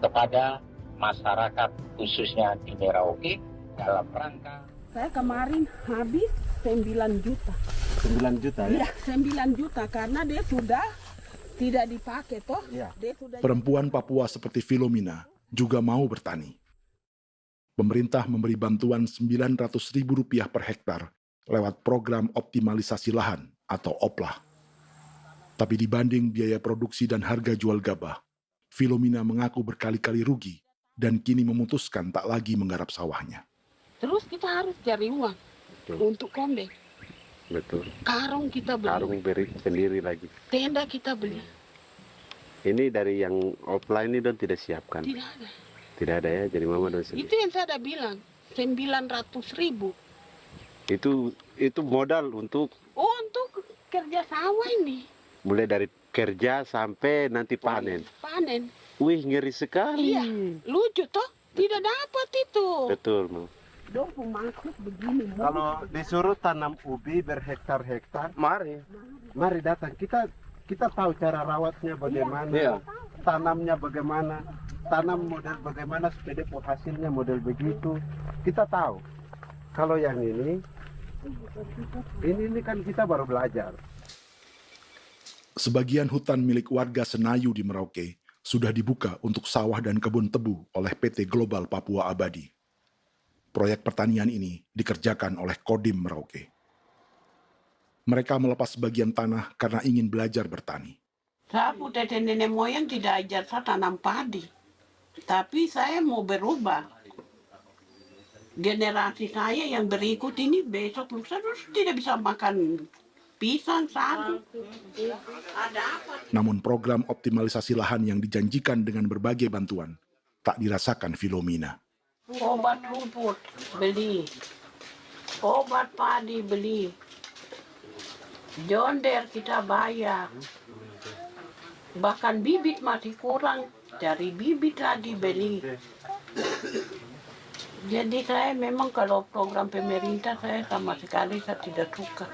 kepada masyarakat khususnya di Merauke dalam rangka. Saya kemarin habis 9 juta. 9 juta ya? Iya, 9 juta karena dia sudah tidak dipakai toh. Ya. Dia sudah... Perempuan Papua seperti Filomena juga mau bertani. Pemerintah memberi bantuan Rp900.000 per hektar lewat program optimalisasi lahan atau OPLAH. Tapi dibanding biaya produksi dan harga jual gabah, Filomena mengaku berkali-kali rugi dan kini memutuskan tak lagi menggarap sawahnya. Terus kita harus cari uang untuk kondek. Betul. Karung kita beli. Karung beri sendiri lagi. Tenda kita beli. Ini dari yang offline ini don tidak siapkan. Tidak ada. Tidak ada ya, jadi mama don sendiri. Itu yang saya ada bilang, 900.000. Itu modal untuk kerja sawah ini. mulai dari kerja sampai nanti panen. Panen. Wih, ngeri sekali. Iya, lucu toh? Tidak dapat itu. Betul, Mam. Dong maksud begini. Kalau disuruh tanam ubi berhektar-hektar, mari datang. Kita tahu cara rawatnya bagaimana, Iya. tanamnya bagaimana, tanam model bagaimana supaya hasilnya model begitu. Kita tahu. Kalau yang ini kan kita baru belajar. Sebagian hutan milik warga Senayu di Merauke sudah dibuka untuk sawah dan kebun tebu oleh PT Global Papua Abadi. Proyek pertanian ini dikerjakan oleh Kodim Merauke. Mereka melepas sebagian tanah karena ingin belajar bertani. Saya punya nenek moyang tidak ajar saya tanam padi. Tapi saya mau berubah. Generasi saya yang berikut ini besok lusa tidak bisa makan pisang, sagu. Ada apa? Namun program optimalisasi lahan yang dijanjikan dengan berbagai bantuan tak dirasakan Filomena. Obat rumput beli, obat padi beli, jonder kita bayar, bahkan bibit masih kurang, cari bibit lagi beli. Jadi saya memang kalau program pemerintah saya sama sekali saya tidak suka.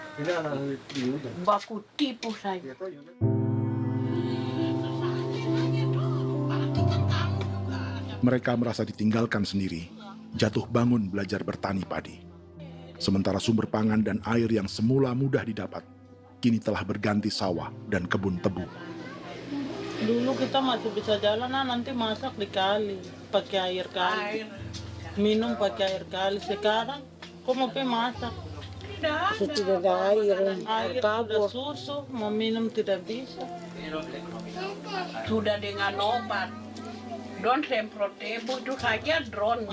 Baku tipu saya. Mereka merasa ditinggalkan sendiri, jatuh bangun belajar bertani padi. Sementara sumber pangan dan air yang semula mudah didapat, kini telah berganti sawah dan kebun tebu. Dulu kita masih bisa jalan, nanti masak di kali, pakai air kali. Minum pakai air kali. Sekarang, kok mau masak? Tidak ada air. Air sudah susu, mau minum tidak bisa. Sudah dengan obat. Don semprot tebu itu saja drone.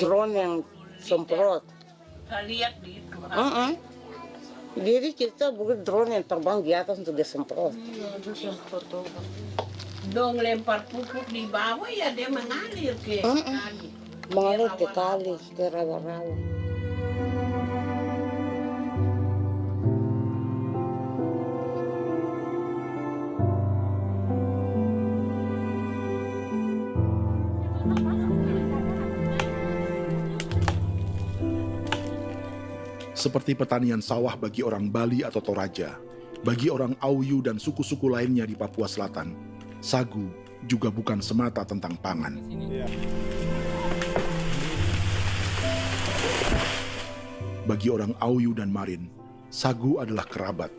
Drone yang semprot. Saya lihat di itu. Jadi kita bukan drone yang terbang di atas untuk disemprot. Dong lempar pupuk di bawah ya dia mengalir ke kali. Mengalir ke kali, ke rawa-rawa. Seperti pertanian sawah bagi orang Bali atau Toraja, Bagi orang Auyu dan suku-suku lainnya di Papua Selatan, sagu juga bukan semata tentang pangan. Bagi orang Auyu dan Marin, sagu adalah kerabat,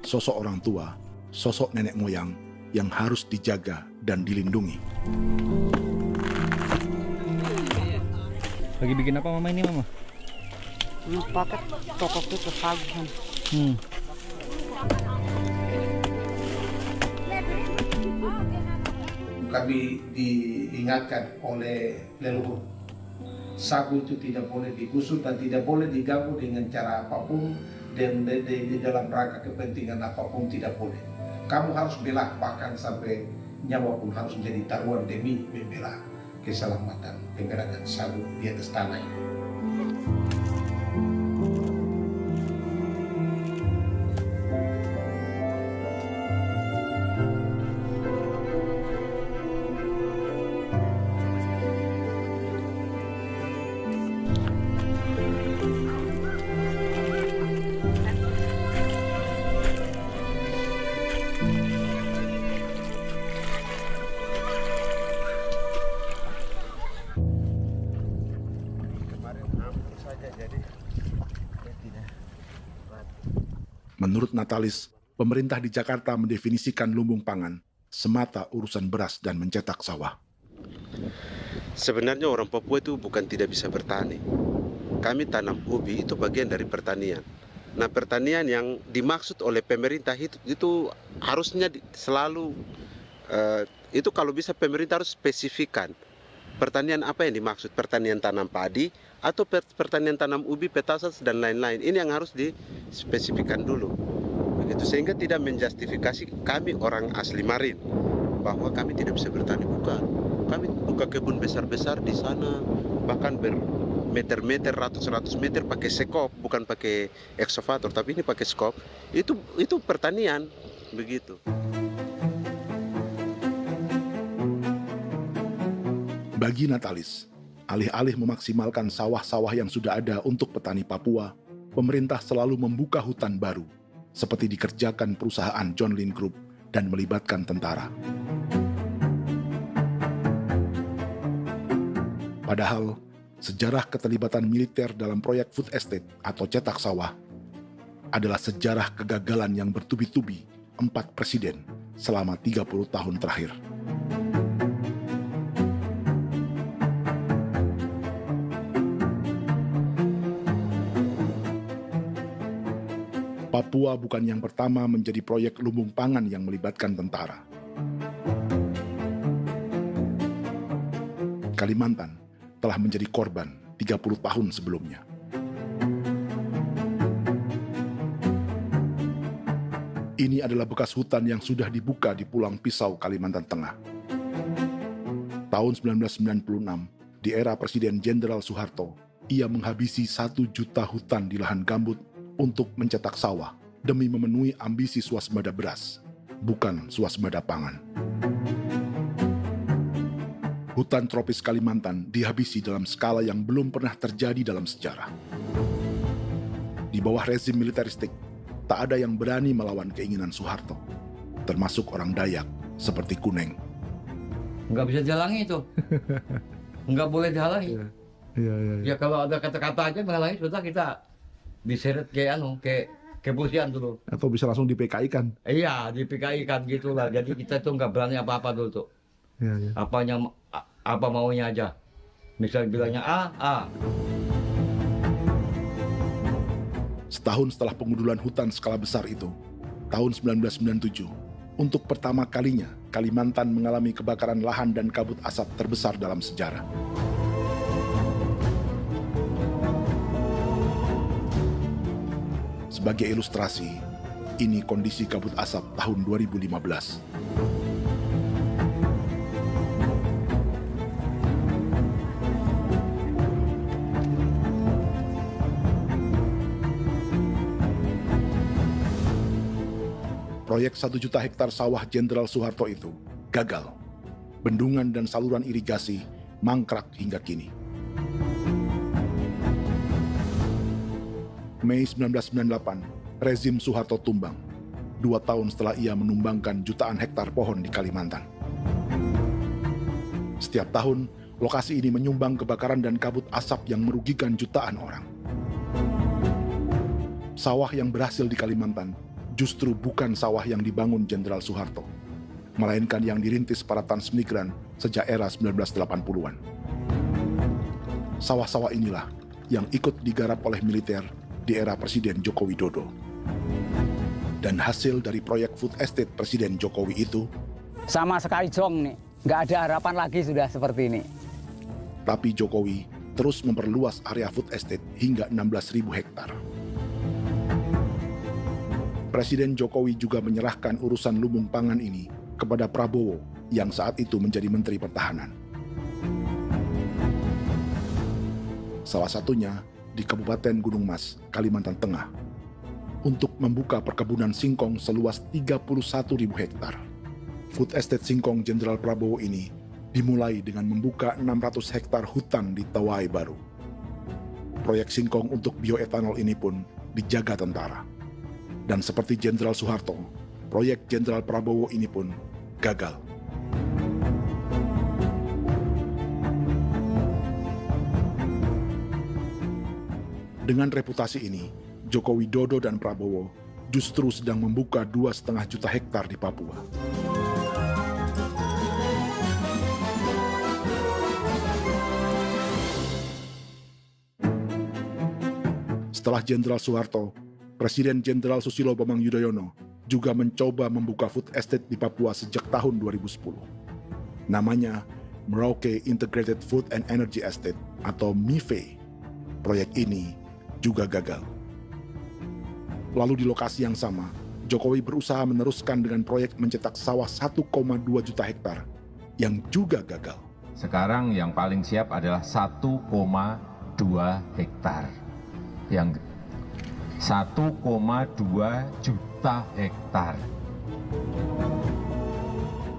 sosok orang tua, sosok nenek moyang yang harus dijaga dan dilindungi. Lagi bikin apa mama ini mama? Pakai tokok itu sagu. Kami diingatkan oleh leluhur, sagu itu tidak boleh digusur dan tidak boleh diganggu dengan cara apapun, dan di dalam rangka kepentingan apapun tidak boleh. Kamu harus bela, bahkan sampai nyawa pun harus menjadi taruhan demi membela keselamatan penggerakkan sagu di atas tanah ini. Menurut Natalis, pemerintah di Jakarta mendefinisikan lumbung pangan semata urusan beras dan mencetak sawah. Sebenarnya orang Papua itu bukan tidak bisa bertani. Kami tanam ubi itu bagian dari pertanian. Nah, pertanian yang dimaksud oleh pemerintah itu harusnya selalu itu kalau bisa pemerintah harus spesifikkan pertanian apa yang dimaksud, pertanian tanam padi atau pertanian tanam ubi, petasan dan lain-lain. Ini yang harus dispesifikkan dulu. Begitu, sehingga tidak menjustifikasi kami orang asli Marin bahwa kami tidak bisa bertani, bukan. Kami buka kebun besar-besar di sana, bahkan bermeter-meter, ratus-ratus meter pakai sekop, bukan pakai ekskavator, tapi ini pakai skop. Itu pertanian, begitu. Bagi Natalis, alih-alih memaksimalkan sawah-sawah yang sudah ada untuk petani Papua, pemerintah selalu membuka hutan baru, seperti dikerjakan perusahaan John Lynn Group dan melibatkan tentara. Padahal, sejarah keterlibatan militer dalam proyek food estate atau cetak sawah adalah sejarah kegagalan yang bertubi-tubi 4 presiden selama 30 tahun terakhir. Papua bukan yang pertama menjadi proyek lumbung pangan yang melibatkan tentara. Kalimantan telah menjadi korban 30 tahun sebelumnya. Ini adalah bekas hutan yang sudah dibuka di Pulang Pisau, Kalimantan Tengah. Tahun 1996, di era Presiden Jenderal Soeharto, ia menghabisi 1 juta hutan di lahan gambut untuk mencetak sawah demi memenuhi ambisi swasembada beras, bukan swasembada pangan. Hutan tropis Kalimantan dihabisi dalam skala yang belum pernah terjadi dalam sejarah. Di bawah rezim militeristik, tak ada yang berani melawan keinginan Soeharto, termasuk orang Dayak seperti Kuneng. Nggak bisa dihalangi itu. Nggak boleh dihalangi. Ya kalau ada kata-kata aja menghalangi, sudah kita diseret ke kepolisian dulu. Atau bisa langsung di PKI-kan. Iya, di PKI-kan gitulah. Jadi kita tuh nggak berani apa-apa dulu tuh. Apa maunya aja. Misal bilangnya A. Setahun setelah pengundulan hutan skala besar itu, tahun 1997, untuk pertama kalinya Kalimantan mengalami kebakaran lahan dan kabut asap terbesar dalam sejarah. Sebagai ilustrasi, ini kondisi kabut asap tahun 2015. Proyek 1 juta hektar sawah Jenderal Soeharto itu gagal. Bendungan dan saluran irigasi mangkrak hingga kini. Mei 1998, rezim Soeharto tumbang. 2 tahun setelah ia menumbangkan jutaan hektar pohon di Kalimantan. Setiap tahun, lokasi ini menyumbang kebakaran dan kabut asap yang merugikan jutaan orang. Sawah yang berhasil di Kalimantan justru bukan sawah yang dibangun Jenderal Soeharto, melainkan yang dirintis para transmigran sejak era 1980-an. Sawah-sawah inilah yang ikut digarap oleh militer di era Presiden Joko Widodo. Dan hasil dari proyek food estate Presiden Jokowi itu sama sekali jong nih, nggak ada harapan lagi sudah seperti ini. Tapi Jokowi terus memperluas area food estate hingga 16.000 hektar. Presiden Jokowi juga menyerahkan urusan lumbung pangan ini kepada Prabowo yang saat itu menjadi Menteri Pertahanan. Salah satunya di Kabupaten Gunung Mas, Kalimantan Tengah, untuk membuka perkebunan singkong seluas 31.000 hektar. Food estate singkong Jenderal Prabowo ini dimulai dengan membuka 600 hektar hutan di Tawai Baru. Proyek singkong untuk bioetanol ini pun dijaga tentara. Dan seperti Jenderal Soeharto, proyek Jenderal Prabowo ini pun gagal. Dengan reputasi ini, Joko Widodo dan Prabowo justru sedang membuka 2,5 juta hektar di Papua. Setelah Jenderal Soeharto, Presiden Jenderal Susilo Bambang Yudhoyono juga mencoba membuka food estate di Papua sejak tahun 2010. Namanya Merauke Integrated Food and Energy Estate atau MIFE. Proyek ini juga gagal. Lalu di lokasi yang sama, Jokowi berusaha meneruskan dengan proyek mencetak sawah 1,2 juta hektar yang juga gagal. Sekarang yang paling siap adalah 1,2 hektar. Yang 1,2 juta hektar.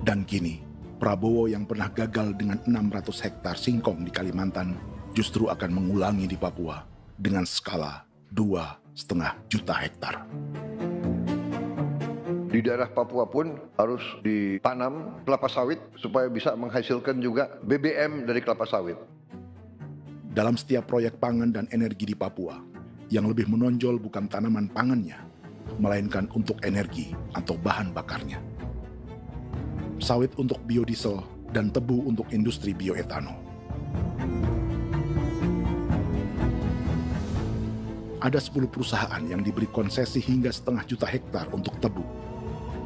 Dan kini, Prabowo yang pernah gagal dengan 600 hektar singkong di Kalimantan justru akan mengulangi di Papua dengan skala 2,5 juta hektar. Di daerah Papua pun harus ditanam kelapa sawit supaya bisa menghasilkan juga BBM dari kelapa sawit. Dalam setiap proyek pangan dan energi di Papua, yang lebih menonjol bukan tanaman pangannya, melainkan untuk energi atau bahan bakarnya. Sawit untuk biodiesel dan tebu untuk industri bioetanol. Ada 10 perusahaan yang diberi konsesi hingga 0,5 juta hektar untuk tebu.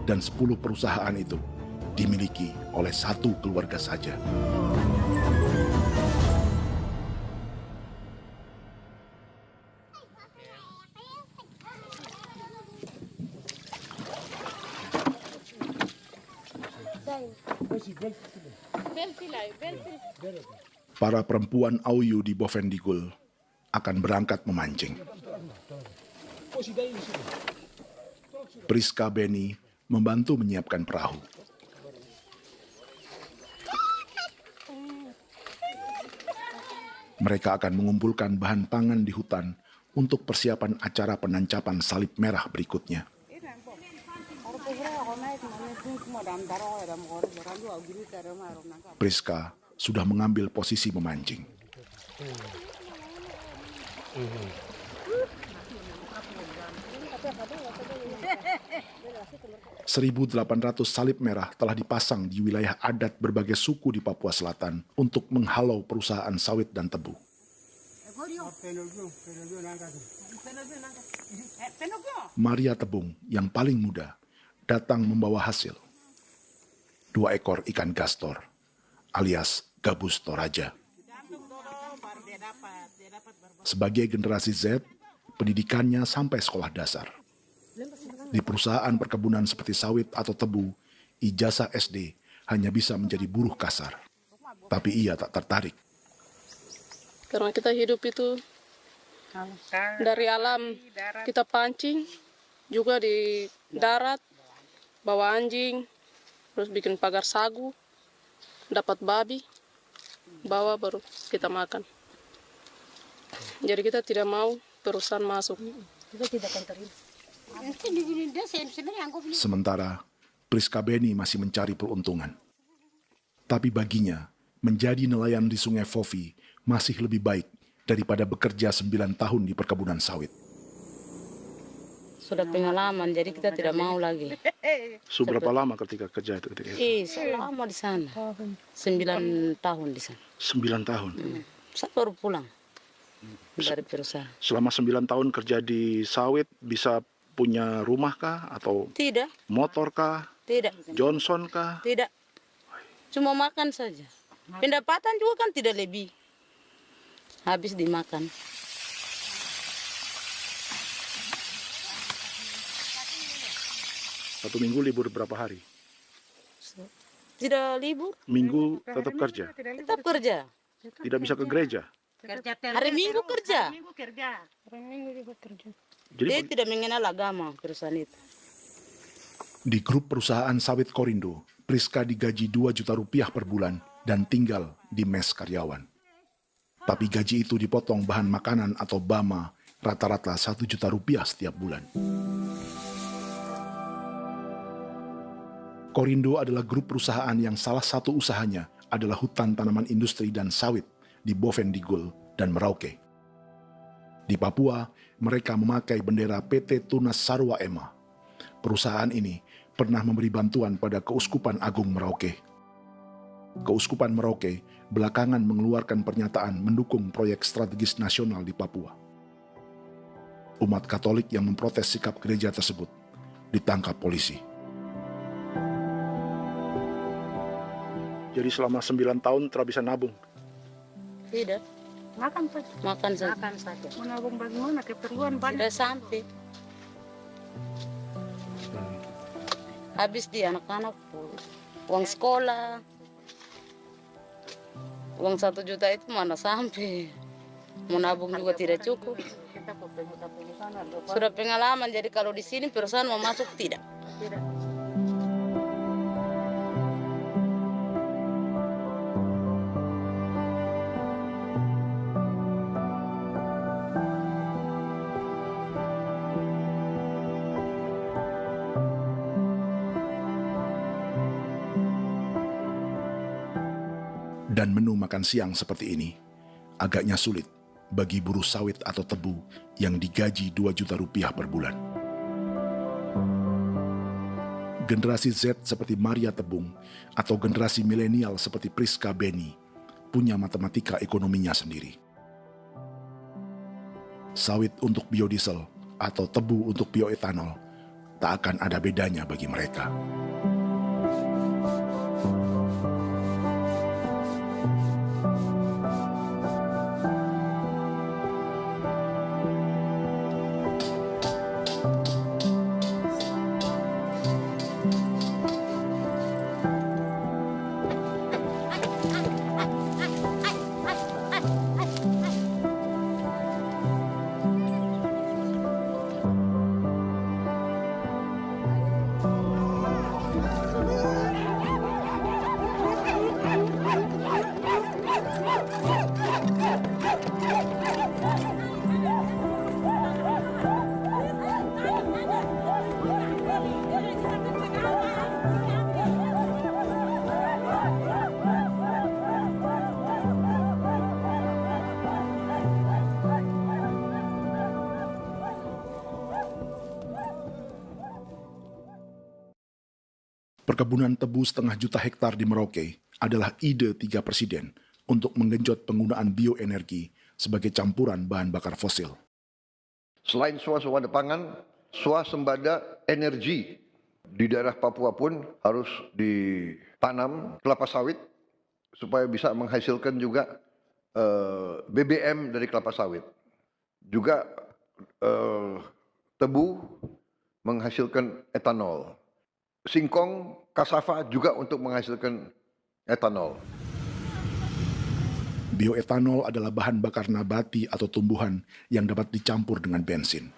Dan 10 perusahaan itu dimiliki oleh 1 keluarga saja. Para perempuan Auyu di Bovendigul akan berangkat memancing. Priska Beni membantu menyiapkan perahu. Mereka akan mengumpulkan bahan pangan di hutan untuk persiapan acara penancapan salib merah berikutnya. Priska sudah mengambil posisi memancing. 1.800 salib merah telah dipasang di wilayah adat berbagai suku di Papua Selatan untuk menghalau perusahaan sawit dan tebu. Maria Tebung yang paling muda datang membawa hasil. 2 ekor ikan gastor alias gabus toraja. Sebagai generasi Z, pendidikannya sampai sekolah dasar. Di perusahaan perkebunan seperti sawit atau tebu, ijazah SD hanya bisa menjadi buruh kasar. Tapi ia tak tertarik. Karena kita hidup itu dari alam, kita pancing, juga di darat, bawa anjing, terus bikin pagar sagu, dapat babi, bawa baru kita makan. Jadi kita tidak mau perusahaan masuk. Kita tidak akan terima. Sementara Priska Beni masih mencari peruntungan. Tapi baginya, menjadi nelayan di Sungai Fofi masih lebih baik daripada bekerja 9 tahun di perkebunan sawit. Sudah pengalaman, jadi kita tidak mau lagi. Seberapa lama ketika kerja itu? Selama di sana. 9 tahun di sana. 9 tahun? Saya baru pulang dari perusahaan. Selama 9 tahun kerja di sawit, bisa punya rumah kah? Atau Tidak. motor kah? Tidak. Johnson kah? Tidak. Cuma makan saja. Pendapatan juga kan tidak lebih. Habis dimakan. Satu minggu libur berapa hari? Tidak libur. Minggu tetap kerja? Tetap kerja. Tidak bisa ke gereja? Hari Minggu kerja. Hari Minggu juga kerja. Dia tidak mengenal agama perusahaan itu. Di grup perusahaan sawit Korindo, Priska digaji 2 juta rupiah per bulan dan tinggal di mes karyawan. Tapi gaji itu dipotong bahan makanan atau BAMA rata-rata 1 juta rupiah setiap bulan. Korindo adalah grup perusahaan yang salah satu usahanya adalah hutan tanaman industri dan sawit di Bovendigul dan Merauke. Di Papua, mereka memakai bendera PT Tunas Sarwa Ema. Perusahaan ini pernah memberi bantuan pada Keuskupan Agung Merauke. Keuskupan Merauke belakangan mengeluarkan pernyataan mendukung proyek strategis nasional di Papua. Umat Katolik yang memprotes sikap gereja tersebut ditangkap polisi. Jadi selama 9 tahun tidak bisa nabung? Tidak. Makan saja. Makan saja. Makan saja. Menabung bagaimana? Keperluan banyak. Tidak sampai. Habis di anak-anak uang sekolah. Uang 1 juta itu mana sampai. Mau nabung juga tidak cukup. Sudah pengalaman, jadi kalau di sini perusahaan mau masuk tidak. Dan menu makan siang seperti ini agaknya sulit bagi buruh sawit atau tebu yang digaji 2 juta rupiah per bulan. Generasi Z seperti Maria Tebung atau generasi milenial seperti Priska Beni punya matematika ekonominya sendiri. Sawit untuk biodiesel atau tebu untuk bioetanol tak akan ada bedanya bagi mereka. Perkebunan tebu 1,5 juta hektar di Merauke adalah ide 3 presiden untuk menggenjot penggunaan bioenergi sebagai campuran bahan bakar fosil. Selain swasembada pangan, swasembada energi di daerah Papua pun harus ditanam kelapa sawit supaya bisa menghasilkan juga BBM dari kelapa sawit. Juga tebu menghasilkan etanol. Singkong, kasava juga untuk menghasilkan etanol. Bioetanol adalah bahan bakar nabati atau tumbuhan yang dapat dicampur dengan bensin.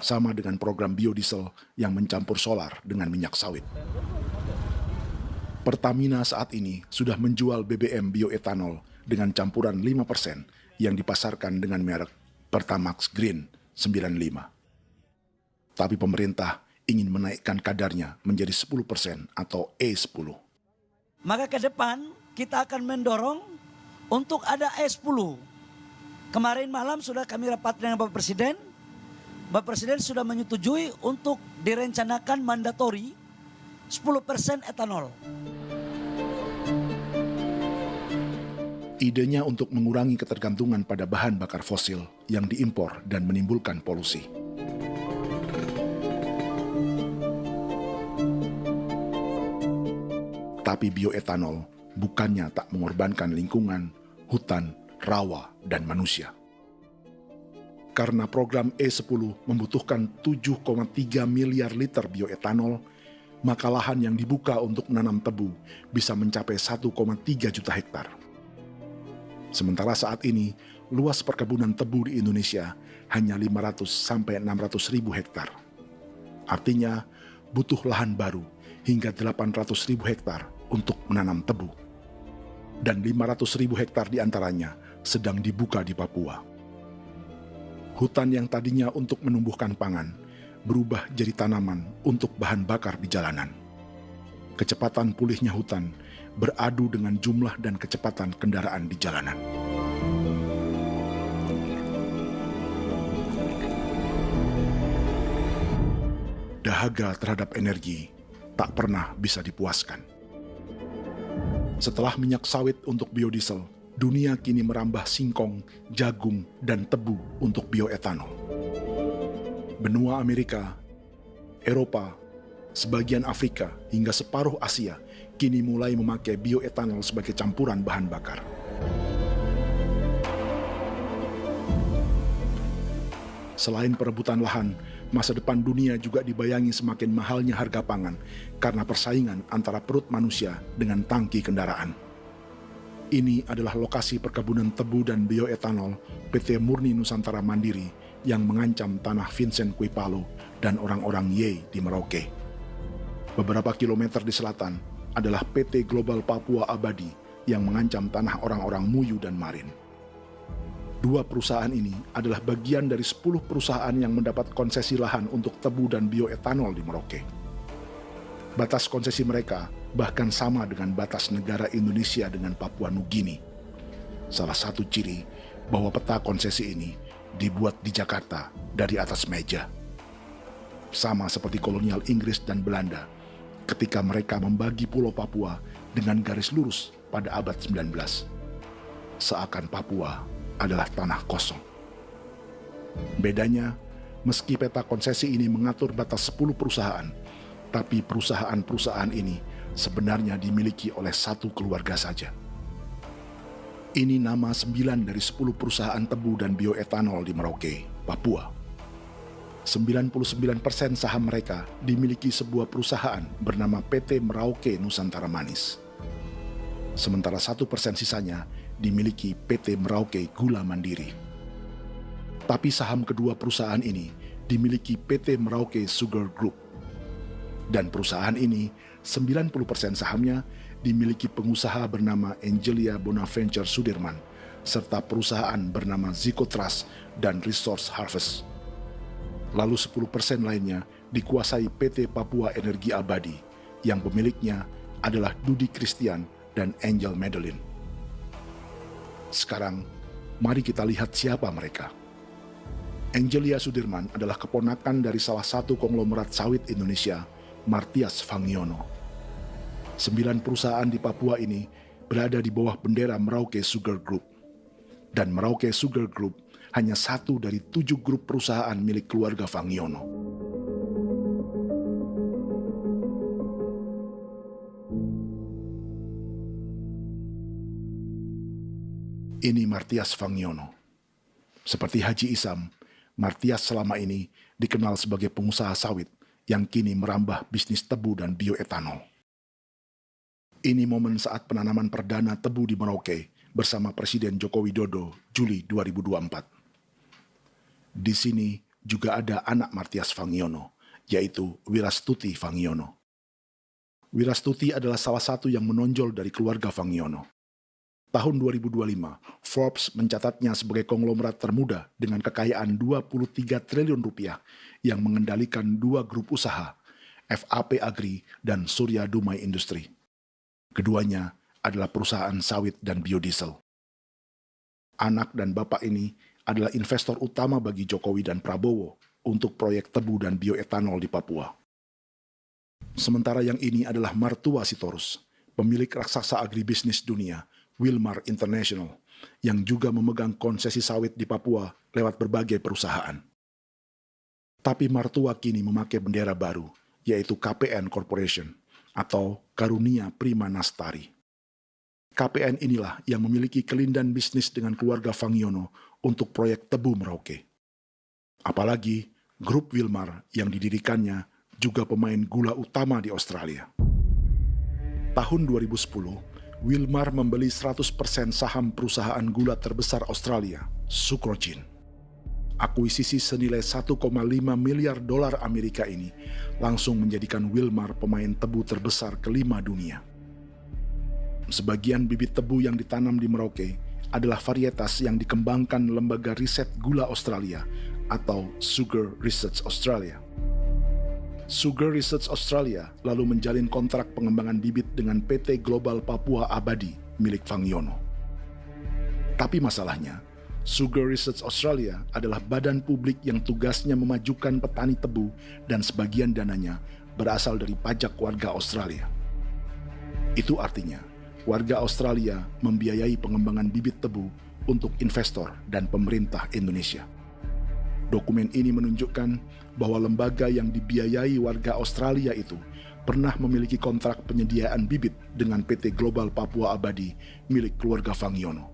Sama dengan program biodiesel yang mencampur solar dengan minyak sawit. Pertamina saat ini sudah menjual BBM bioetanol dengan campuran 5% yang dipasarkan dengan merek Pertamax Green 95. Tapi pemerintah ingin menaikkan kadarnya menjadi 10% atau E10. Maka ke depan kita akan mendorong untuk ada E10. Kemarin malam sudah kami rapat dengan Bapak Presiden. Bapak Presiden sudah menyetujui untuk direncanakan mandatori 10% etanol. Idenya untuk mengurangi ketergantungan pada bahan bakar fosil yang diimpor dan menimbulkan polusi. Tapi bioetanol bukannya tak mengorbankan lingkungan, hutan, rawa, dan manusia. Karena program E10 membutuhkan 7,3 miliar liter bioetanol, maka lahan yang dibuka untuk menanam tebu bisa mencapai 1,3 juta hektar. Sementara saat ini, luas perkebunan tebu di Indonesia hanya 500 sampai 600 ribu hektar. Artinya, butuh lahan baru hingga 800 ribu hektar untuk menanam tebu. Dan 500 ribu hektar diantaranya sedang dibuka di Papua. Hutan yang tadinya untuk menumbuhkan pangan berubah jadi tanaman untuk bahan bakar di jalanan. Kecepatan pulihnya hutan beradu dengan jumlah dan kecepatan kendaraan di jalanan. Dahaga terhadap energi tak pernah bisa dipuaskan. Setelah minyak sawit untuk biodiesel, dunia kini merambah singkong, jagung, dan tebu untuk bioetanol. Benua Amerika, Eropa, sebagian Afrika, hingga separuh Asia kini mulai memakai bioetanol sebagai campuran bahan bakar. Selain perebutan lahan, masa depan dunia juga dibayangi semakin mahalnya harga pangan karena persaingan antara perut manusia dengan tangki kendaraan. Ini adalah lokasi perkebunan tebu dan bioetanol PT Murni Nusantara Mandiri yang mengancam tanah Vincent Quipalo dan orang-orang Ye di Merauke. Beberapa kilometer di selatan adalah PT Global Papua Abadi yang mengancam tanah orang-orang Muyu dan Marin. Dua perusahaan ini adalah bagian dari 10 perusahaan yang mendapat konsesi lahan untuk tebu dan bioetanol di Merauke. Batas konsesi mereka bahkan sama dengan batas negara Indonesia dengan Papua Nugini. Salah satu ciri bahwa peta konsesi ini dibuat di Jakarta dari atas meja. Sama seperti kolonial Inggris dan Belanda ketika mereka membagi Pulau Papua dengan garis lurus pada abad 19. Seakan Papua adalah tanah kosong. Bedanya, meski peta konsesi ini mengatur batas 10 perusahaan, tapi perusahaan-perusahaan ini sebenarnya dimiliki oleh satu keluarga saja. Ini nama 9 dari 10 perusahaan tebu dan bioetanol di Merauke, Papua. 99% saham mereka dimiliki sebuah perusahaan bernama PT Merauke Nusantara Manis. Sementara 1% sisanya dimiliki PT Merauke Gula Mandiri. Tapi saham kedua perusahaan ini dimiliki PT Merauke Sugar Group. Dan perusahaan ini, 90% sahamnya dimiliki pengusaha bernama Angelia Bonaventure Sudirman, serta perusahaan bernama Zico Trust dan Resource Harvest. Lalu 10% lainnya dikuasai PT Papua Energi Abadi, yang pemiliknya adalah Dudi Christian dan Angel Madeline. Sekarang, mari kita lihat siapa mereka. Angelia Sudirman adalah keponakan dari salah satu konglomerat sawit Indonesia, Martias Fangiono. 9 perusahaan di Papua ini berada di bawah bendera Merauke Sugar Group. Dan Merauke Sugar Group hanya satu dari 7 grup perusahaan milik keluarga Fangiono. Ini Martias Fangiono. Seperti Haji Isam, Martias selama ini dikenal sebagai pengusaha sawit yang kini merambah bisnis tebu dan bioetanol. Ini momen saat penanaman perdana tebu di Merauke bersama Presiden Joko Widodo Juli 2024. Di sini juga ada anak Martias Fangiono, yaitu Wirastuti Fangiono. Wirastuti adalah salah satu yang menonjol dari keluarga Fangiono. tahun 2025, Forbes mencatatnya sebagai konglomerat termuda dengan kekayaan 23 triliun rupiah yang mengendalikan 2 grup usaha, FAP Agri dan Surya Dumai Industri. Keduanya adalah perusahaan sawit dan biodiesel. Anak dan bapak ini adalah investor utama bagi Jokowi dan Prabowo untuk proyek tebu dan bioetanol di Papua. Sementara yang ini adalah Martua Sitorus, pemilik raksasa agribisnis dunia, Wilmar International, yang juga memegang konsesi sawit di Papua lewat berbagai perusahaan. Tapi Martua kini memakai bendera baru, yaitu KPN Corporation atau Karunia Prima Nastari. KPN inilah yang memiliki kelindan bisnis dengan keluarga Fangiono untuk proyek tebu Merauke. Apalagi grup Wilmar yang didirikannya juga pemain gula utama di Australia. Tahun 2010, Wilmar membeli 100% saham perusahaan gula terbesar Australia, Sucrogin. Akuisisi senilai 1,5 miliar dolar Amerika ini langsung menjadikan Wilmar pemain tebu terbesar kelima dunia. Sebagian bibit tebu yang ditanam di Merauke adalah varietas yang dikembangkan Lembaga Riset Gula Australia atau Sugar Research Australia. Sugar Research Australia lalu menjalin kontrak pengembangan bibit dengan PT Global Papua Abadi milik Fangiono. Tapi masalahnya, Sugar Research Australia adalah badan publik yang tugasnya memajukan petani tebu dan sebagian dananya berasal dari pajak warga Australia. Itu artinya, warga Australia membiayai pengembangan bibit tebu untuk investor dan pemerintah Indonesia. Dokumen ini menunjukkan bahwa lembaga yang dibiayai warga Australia itu pernah memiliki kontrak penyediaan bibit dengan PT Global Papua Abadi milik keluarga Fangiono.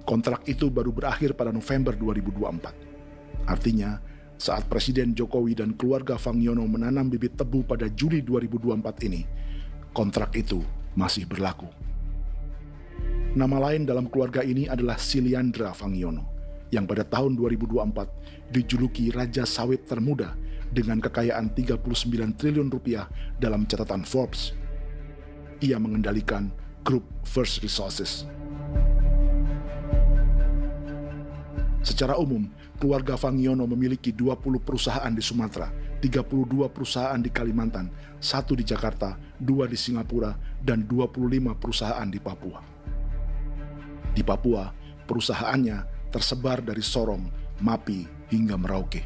Kontrak itu baru berakhir pada November 2024. Artinya, saat Presiden Jokowi dan keluarga Fangiono menanam bibit tebu pada Juli 2024 ini, kontrak itu masih berlaku. Nama lain dalam keluarga ini adalah Siliandra Fangiono, yang pada tahun 2024 dijuluki Raja Sawit Termuda dengan kekayaan 39 triliun rupiah dalam catatan Forbes. Ia mengendalikan grup First Resources. Secara umum, keluarga Fangiono memiliki 20 perusahaan di Sumatera, 32 perusahaan di Kalimantan, 1 di Jakarta, 2 di Singapura, dan 25 perusahaan di Papua. Di Papua, perusahaannya tersebar dari Sorong, Mapi, hingga Merauke.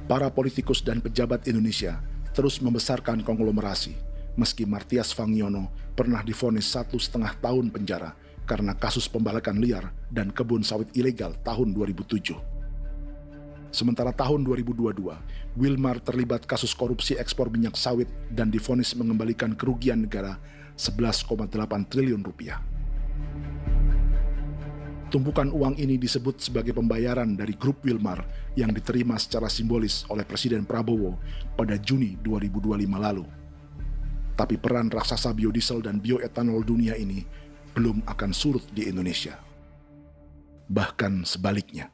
Para politikus dan pejabat Indonesia terus membesarkan konglomerasi, meski Martias Fangiono pernah divonis 1,5 tahun penjara karena kasus pembalakan liar dan kebun sawit ilegal tahun 2007. Sementara tahun 2022, Wilmar terlibat kasus korupsi ekspor minyak sawit dan divonis mengembalikan kerugian negara 11,8 triliun rupiah. Tumpukan uang ini disebut sebagai pembayaran dari grup Wilmar yang diterima secara simbolis oleh Presiden Prabowo pada Juni 2025 lalu. Tapi peran raksasa biodiesel dan bioetanol dunia ini belum akan surut di Indonesia. Bahkan sebaliknya.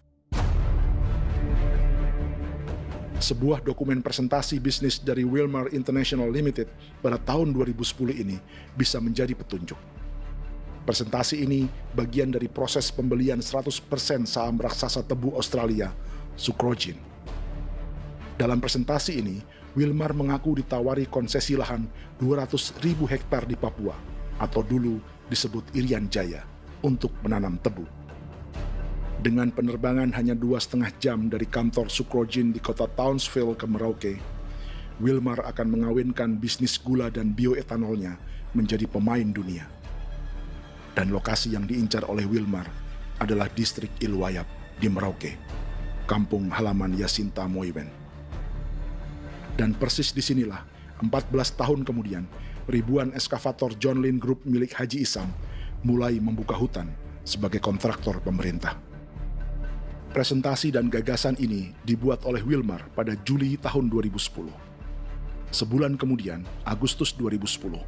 Sebuah dokumen presentasi bisnis dari Wilmar International Limited pada tahun 2010 ini bisa menjadi petunjuk. Presentasi ini bagian dari proses pembelian 100% saham raksasa tebu Australia, Sucrogin. Dalam presentasi ini, Wilmar mengaku ditawari konsesi lahan 200.000 hektar di Papua, atau dulu disebut Irian Jaya, untuk menanam tebu. Dengan penerbangan hanya 2,5 jam dari kantor Sucrogin di kota Townsville ke Merauke, Wilmar akan mengawinkan bisnis gula dan bioetanolnya menjadi pemain dunia. Dan lokasi yang diincar oleh Wilmar adalah distrik Ilwayap di Merauke, kampung halaman Yasinta Moiwen. Dan persis disinilah, 14 tahun kemudian, ribuan eskavator John Lynn Group milik Haji Isam mulai membuka hutan sebagai kontraktor pemerintah. Presentasi dan gagasan ini dibuat oleh Wilmar pada Juli tahun 2010. Sebulan kemudian, Agustus 2010,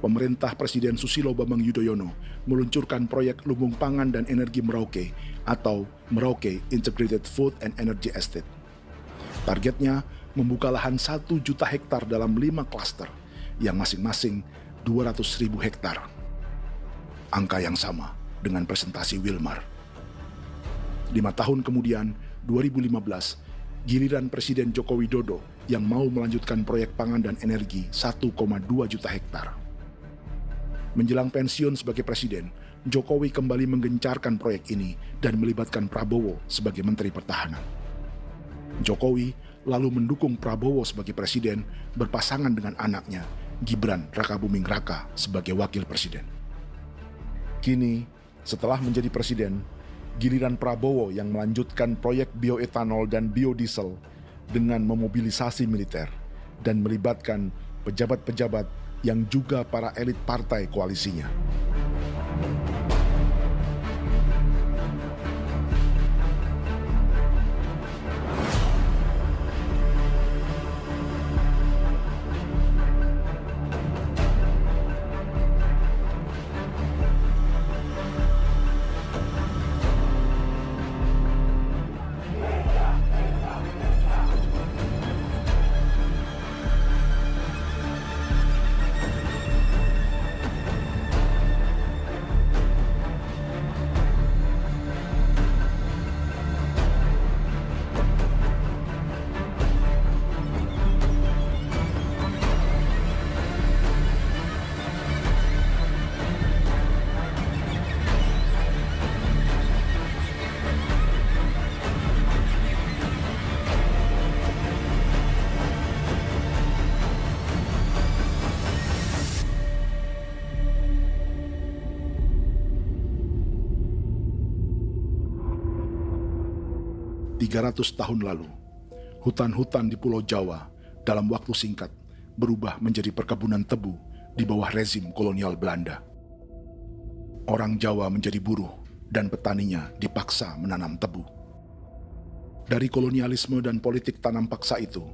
pemerintah Presiden Susilo Bambang Yudhoyono meluncurkan proyek Lumbung Pangan dan Energi Merauke atau Merauke Integrated Food and Energy Estate. Targetnya membuka lahan 1 juta hektar dalam 5 klaster yang masing-masing 200.000 hektar. angka yang sama dengan presentasi Wilmar. 5 tahun kemudian, 2015, giliran Presiden Joko Widodo yang mau melanjutkan proyek pangan dan energi 1,2 juta hektar. Menjelang pensiun sebagai presiden, Jokowi kembali menggencarkan proyek ini dan melibatkan Prabowo sebagai Menteri Pertahanan. Jokowi lalu mendukung Prabowo sebagai presiden berpasangan dengan anaknya, Gibran Rakabuming Raka sebagai wakil presiden. Kini, setelah menjadi presiden, giliran Prabowo yang melanjutkan proyek bioetanol dan biodiesel dengan memobilisasi militer dan melibatkan pejabat-pejabat yang juga para elit partai koalisinya. ...300 tahun lalu, hutan-hutan di Pulau Jawa dalam waktu singkat berubah menjadi perkebunan tebu di bawah rezim kolonial Belanda. Orang Jawa menjadi buruh dan petaninya dipaksa menanam tebu. Dari kolonialisme dan politik tanam paksa itu,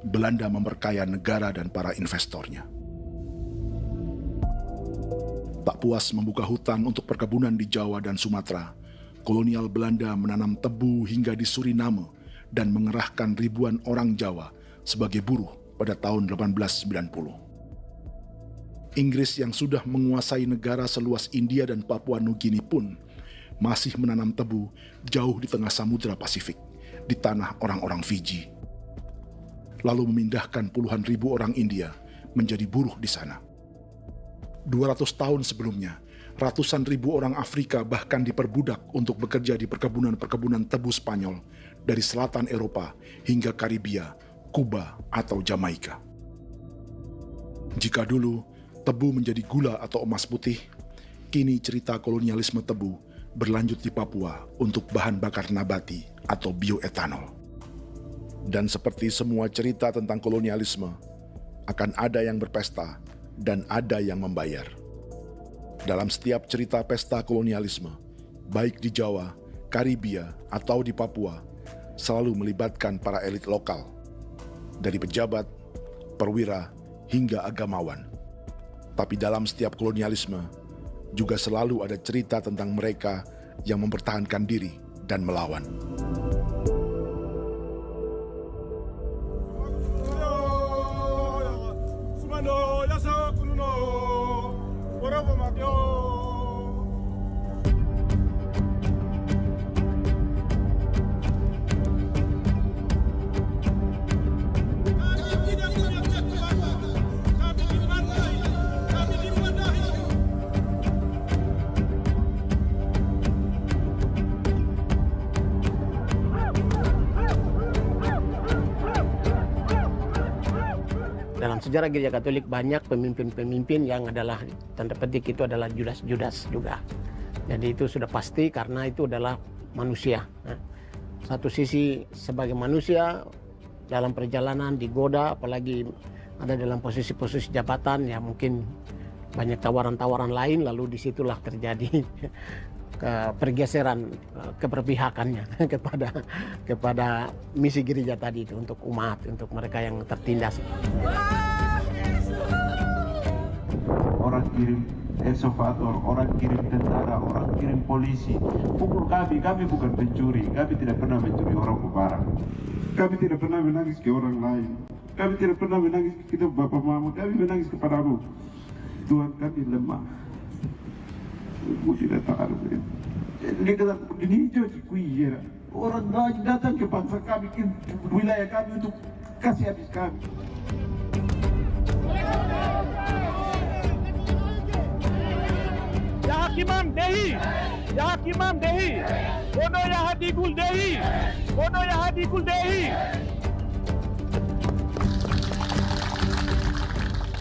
Belanda memperkaya negara dan para investornya. Tak puas membuka hutan untuk perkebunan di Jawa dan Sumatera, kolonial Belanda menanam tebu hingga di Suriname dan mengerahkan ribuan orang Jawa sebagai buruh pada tahun 1890. Inggris yang sudah menguasai negara seluas India dan Papua Nugini pun masih menanam tebu jauh di tengah Samudra Pasifik, di tanah orang-orang Fiji. Lalu memindahkan puluhan ribu orang India menjadi buruh di sana. 200 tahun sebelumnya, ratusan ribu orang Afrika bahkan diperbudak untuk bekerja di perkebunan-perkebunan tebu Spanyol dari selatan Eropa hingga Karibia, Kuba, atau Jamaika. Jika dulu tebu menjadi gula atau emas putih, kini cerita kolonialisme tebu berlanjut di Papua untuk bahan bakar nabati atau bioetanol. Dan seperti semua cerita tentang kolonialisme, akan ada yang berpesta dan ada yang membayar. Dalam setiap cerita pesta kolonialisme, baik di Jawa, Karibia, atau di Papua, selalu melibatkan para elit lokal, dari pejabat, perwira, hingga agamawan. Tapi dalam setiap kolonialisme, juga selalu ada cerita tentang mereka yang mempertahankan diri dan melawan. Dalam sejarah Gereja Katolik banyak pemimpin-pemimpin yang adalah tanda petik itu adalah Judas juga. Jadi itu sudah pasti karena itu adalah manusia. Satu sisi sebagai manusia dalam perjalanan digoda, apalagi ada dalam posisi-posisi jabatan ya mungkin banyak tawaran-tawaran lain, lalu disitulah terjadi pergeseran keberpihakannya kepada misi gereja tadi itu untuk umat, untuk mereka yang tertindas. Orang kirim eksavator, orang kirim tentara, orang kirim polisi. Pukul kami bukan pencuri, kami tidak pernah mencuri orang barang. Kami tidak pernah menangis ke orang lain. Kami tidak pernah menangis ke kita bapak mama, kami menangis kepadamu. Tuhan kami lemah. Mesti datang di dalam ini hijau kuiera. Orang datang ke bangsa kami, ke wilayah kami untuk kasih habis kami. Ya Hakimam Dehi, Ya Hakimam Dehi, Bono Ya Hadikul Dehi, Bono Ya Hadikul Dehi.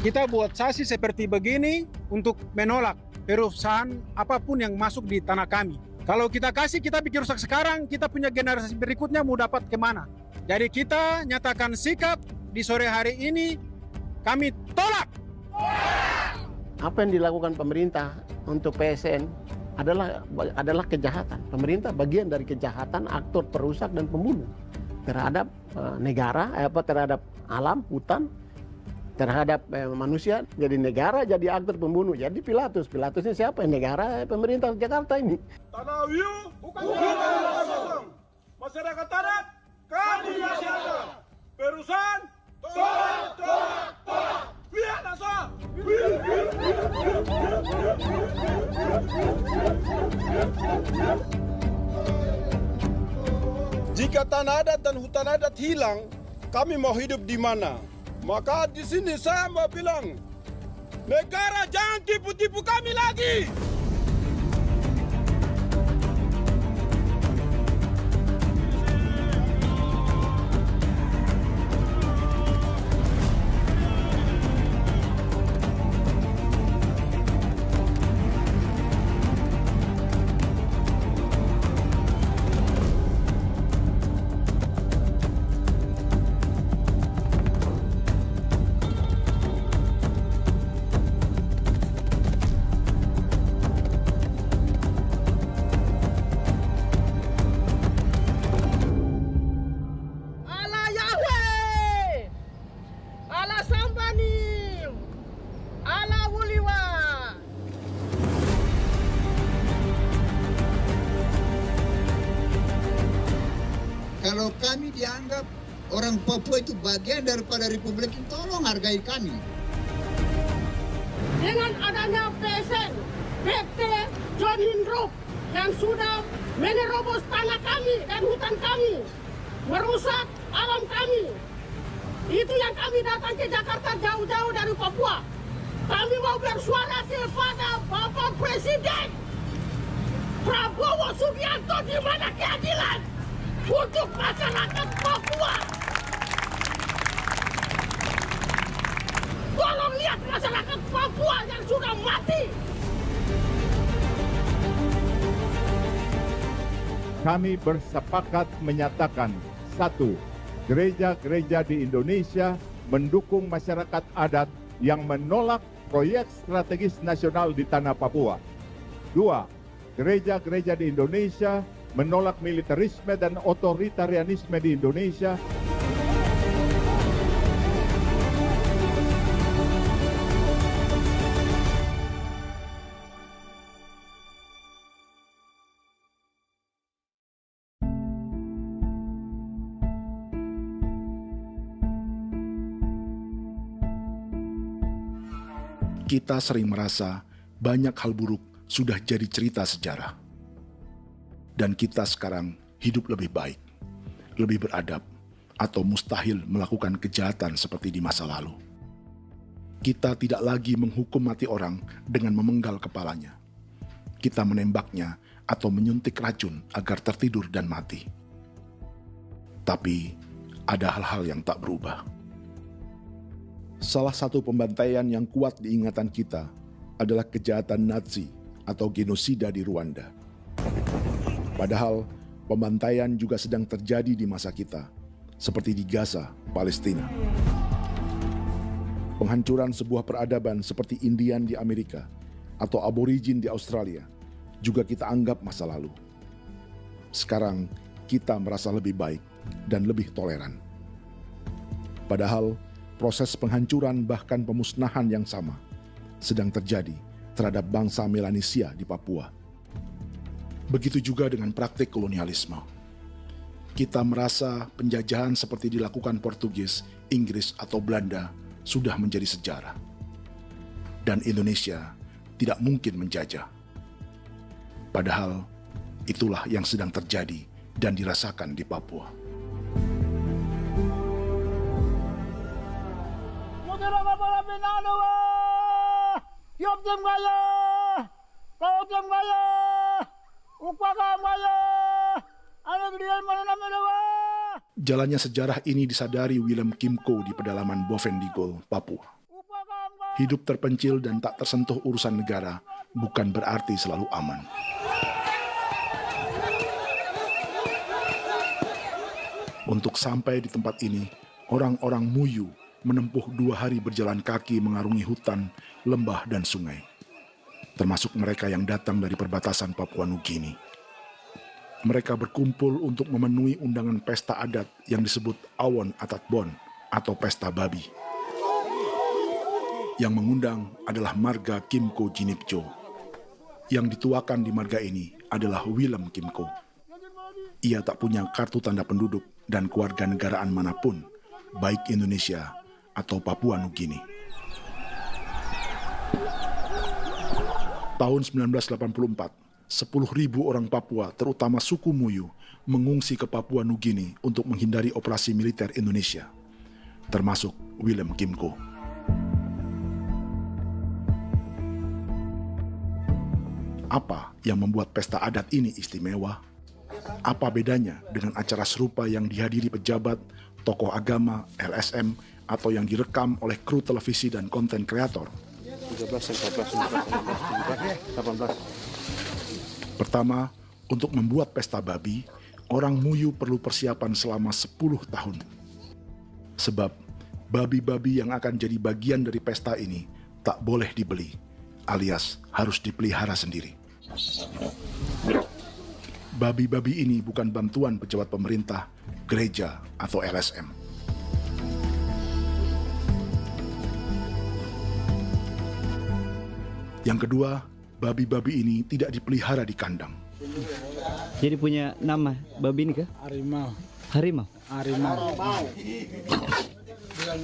Kita buat sasi seperti begini untuk menolak perusahaan apapun yang masuk di tanah kami. Kalau kita kasih, kita bikin rusak sekarang, kita punya generasi berikutnya mau dapat kemana. Jadi kita nyatakan sikap di sore hari ini, kami tolak. Apa yang dilakukan pemerintah untuk PSN adalah kejahatan. Pemerintah bagian dari kejahatan, aktor perusak dan pembunuh terhadap negara, terhadap alam, hutan, terhadap manusia. Jadi negara jadi aktor pembunuh. Jadi Pilatusnya siapa? Negara, pemerintah Jakarta ini. Tanah Wiu bukan tanah kosong. Masyarakat adat kami masyarakat. Perusahaan tolak. Lihat asal. Jika tanah adat dan hutan adat hilang, kami mau hidup di mana? Maka di sini saya mau bilang, negara jangan tipu-tipu kami lagi. Kalau kami dianggap orang Papua itu bagian daripada Republik ini, tolong hargai kami. Dengan adanya PSN, PT John Hindrup yang sudah menerobos tanah kami dan hutan kami, merusak alam kami. Itu yang kami datang ke Jakarta jauh-jauh dari Papua. Kami mau bersuara kepada Bapak Presiden Prabowo Subianto, di mana keadilan untuk masyarakat Papua. Tolong lihat masyarakat Papua yang sudah mati. Kami bersepakat menyatakan, 1. Gereja-gereja di Indonesia mendukung masyarakat adat yang menolak proyek strategis nasional di tanah Papua. 2. Gereja-gereja di Indonesia menolak militerisme dan otoritarianisme di Indonesia. Kita sering merasa banyak hal buruk sudah jadi cerita sejarah. Dan kita sekarang hidup lebih baik, lebih beradab, atau mustahil melakukan kejahatan seperti di masa lalu. Kita tidak lagi menghukum mati orang dengan memenggal kepalanya. Kita menembaknya atau menyuntik racun agar tertidur dan mati. Tapi ada hal-hal yang tak berubah. Salah satu pembantaian yang kuat di ingatan kita adalah kejahatan Nazi atau genosida di Rwanda. Padahal pembantaian juga sedang terjadi di masa kita, seperti di Gaza, Palestina. Penghancuran sebuah peradaban seperti Indian di Amerika atau aborigin di Australia juga kita anggap masa lalu. Sekarang kita merasa lebih baik dan lebih toleran. Padahal proses penghancuran bahkan pemusnahan yang sama sedang terjadi terhadap bangsa Melanesia di Papua. Begitu juga dengan praktik kolonialisme. Kita merasa penjajahan seperti dilakukan Portugis, Inggris, atau Belanda sudah menjadi sejarah. Dan Indonesia tidak mungkin menjajah. Padahal itulah yang sedang terjadi dan dirasakan di Papua. Jalannya sejarah ini disadari Willem Kimco di pedalaman Bovendigol, Papua. Hidup terpencil dan tak tersentuh urusan negara bukan berarti selalu aman. Untuk sampai di tempat ini, orang-orang Muyu menempuh 2 hari berjalan kaki mengarungi hutan, lembah, dan sungai. Termasuk mereka yang datang dari perbatasan Papua Nugini. Mereka berkumpul untuk memenuhi undangan pesta adat yang disebut Awon Atatbon atau Pesta Babi. Yang mengundang adalah marga Kimco Jinipjo. Yang dituakan di marga ini adalah Willem Kimco. Ia tak punya kartu tanda penduduk dan kewarganegaraan manapun, baik Indonesia atau Papua Nugini. Tahun 1984, 10.000 orang Papua, terutama suku Muyu, mengungsi ke Papua Nugini untuk menghindari operasi militer Indonesia, termasuk Willem Kimco. Apa yang membuat pesta adat ini istimewa? Apa bedanya dengan acara serupa yang dihadiri pejabat, tokoh agama, LSM, atau yang direkam oleh kru televisi dan konten kreator? 18. Pertama, untuk membuat pesta babi, orang Muyu perlu persiapan selama 10 tahun. Sebab, babi-babi yang akan jadi bagian dari pesta ini tak boleh dibeli, alias harus dipelihara sendiri. Babi-babi ini bukan bantuan pejabat pemerintah, gereja, atau LSM. Yang kedua, babi-babi ini tidak dipelihara di kandang. Jadi punya nama babi ini kah? Harimau. Harimau? Harimau.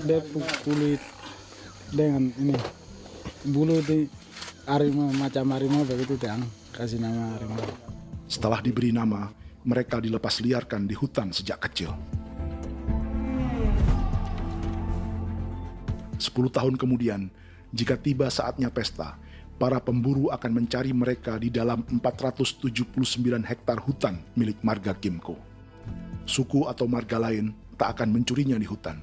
Dia kulit dengan ini bulu di harimau, macam harimau begitu yang kasih nama harimau. Setelah diberi nama, mereka dilepas liarkan di hutan sejak kecil. 10 tahun kemudian, jika tiba saatnya pesta, para pemburu akan mencari mereka di dalam 479 hektar hutan milik marga Kimco. Suku atau marga lain tak akan mencurinya di hutan,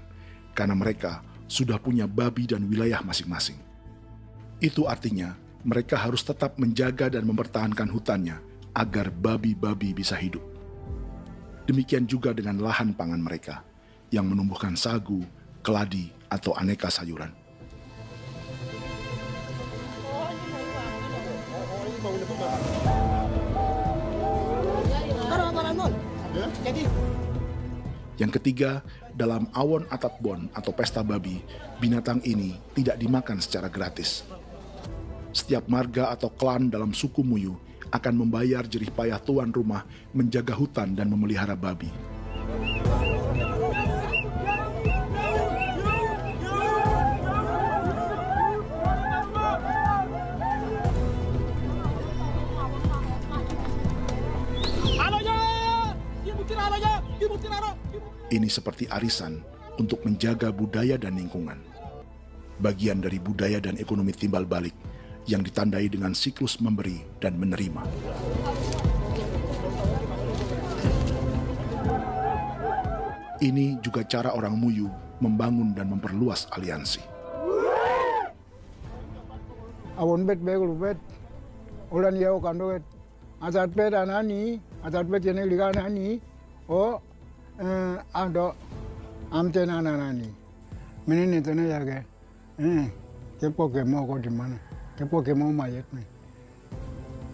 karena mereka sudah punya babi dan wilayah masing-masing. Itu artinya, mereka harus tetap menjaga dan mempertahankan hutannya, agar babi-babi bisa hidup. Demikian juga dengan lahan pangan mereka, yang menumbuhkan sagu, keladi, atau aneka sayuran. Yang ketiga, dalam Awon Atatbon atau pesta babi, binatang ini tidak dimakan secara gratis. Setiap marga atau klan dalam suku Muyu akan membayar jerih payah tuan rumah menjaga hutan dan memelihara babi. Ini seperti arisan untuk menjaga budaya dan lingkungan. Bagian dari budaya dan ekonomi timbal balik yang ditandai dengan siklus memberi dan menerima. Ini juga cara orang Muyu membangun dan memperluas aliansi. Awon bet begul bet, ulan yau kando bet, asat bet anani, asat bet jene liga anani, oh ado amten anani, menini tene yage, kepo kemo ko di mana, kepo kemo mayat nih,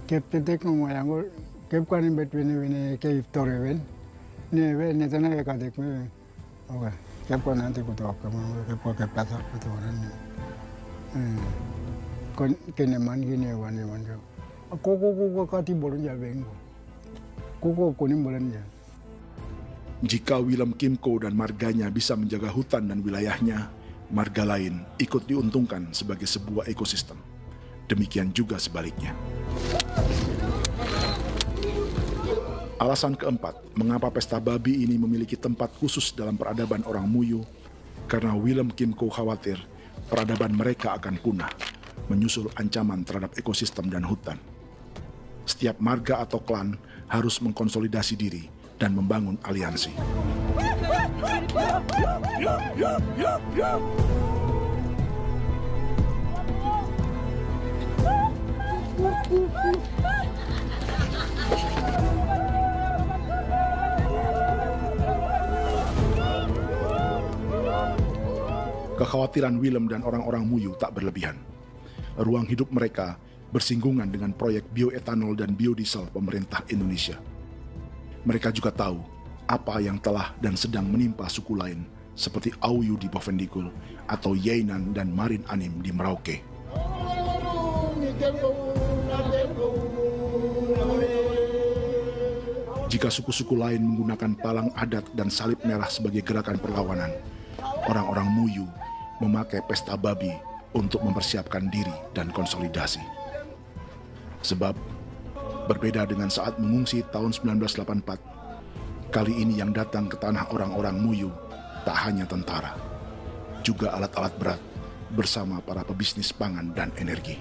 kep tetek no mayango, kep kanin bet wini ke iftore wen, ne tene ya kadek me, oke, kepo nanti kutok kemo, kepo kepasak kutok nani, kene man gini wani wanjo, koko kati bolon ya bengo, koko kuning bolon ya. Jika Willem Kimco dan marganya bisa menjaga hutan dan wilayahnya, marga lain ikut diuntungkan sebagai sebuah ekosistem. Demikian juga sebaliknya. Alasan keempat, mengapa pesta babi ini memiliki tempat khusus dalam peradaban orang Muyu, karena Willem Kimco khawatir peradaban mereka akan punah, menyusul ancaman terhadap ekosistem dan hutan. Setiap marga atau klan harus mengkonsolidasi diri dan membangun aliansi. Kekhawatiran Willem dan orang-orang Muyu tak berlebihan. Ruang hidup mereka bersinggungan dengan proyek bioetanol dan biodiesel pemerintah Indonesia. Mereka juga tahu apa yang telah dan sedang menimpa suku lain seperti Auyu di Bovendikul atau Yainan dan Marin Anim di Merauke. Jika suku-suku lain menggunakan palang adat dan salib merah sebagai gerakan perlawanan, orang-orang Muyu memakai pesta babi untuk mempersiapkan diri dan konsolidasi. Sebab, berbeda dengan saat mengungsi tahun 1984, kali ini yang datang ke tanah orang-orang Muyu tak hanya tentara, juga alat-alat berat bersama para pebisnis pangan dan energi.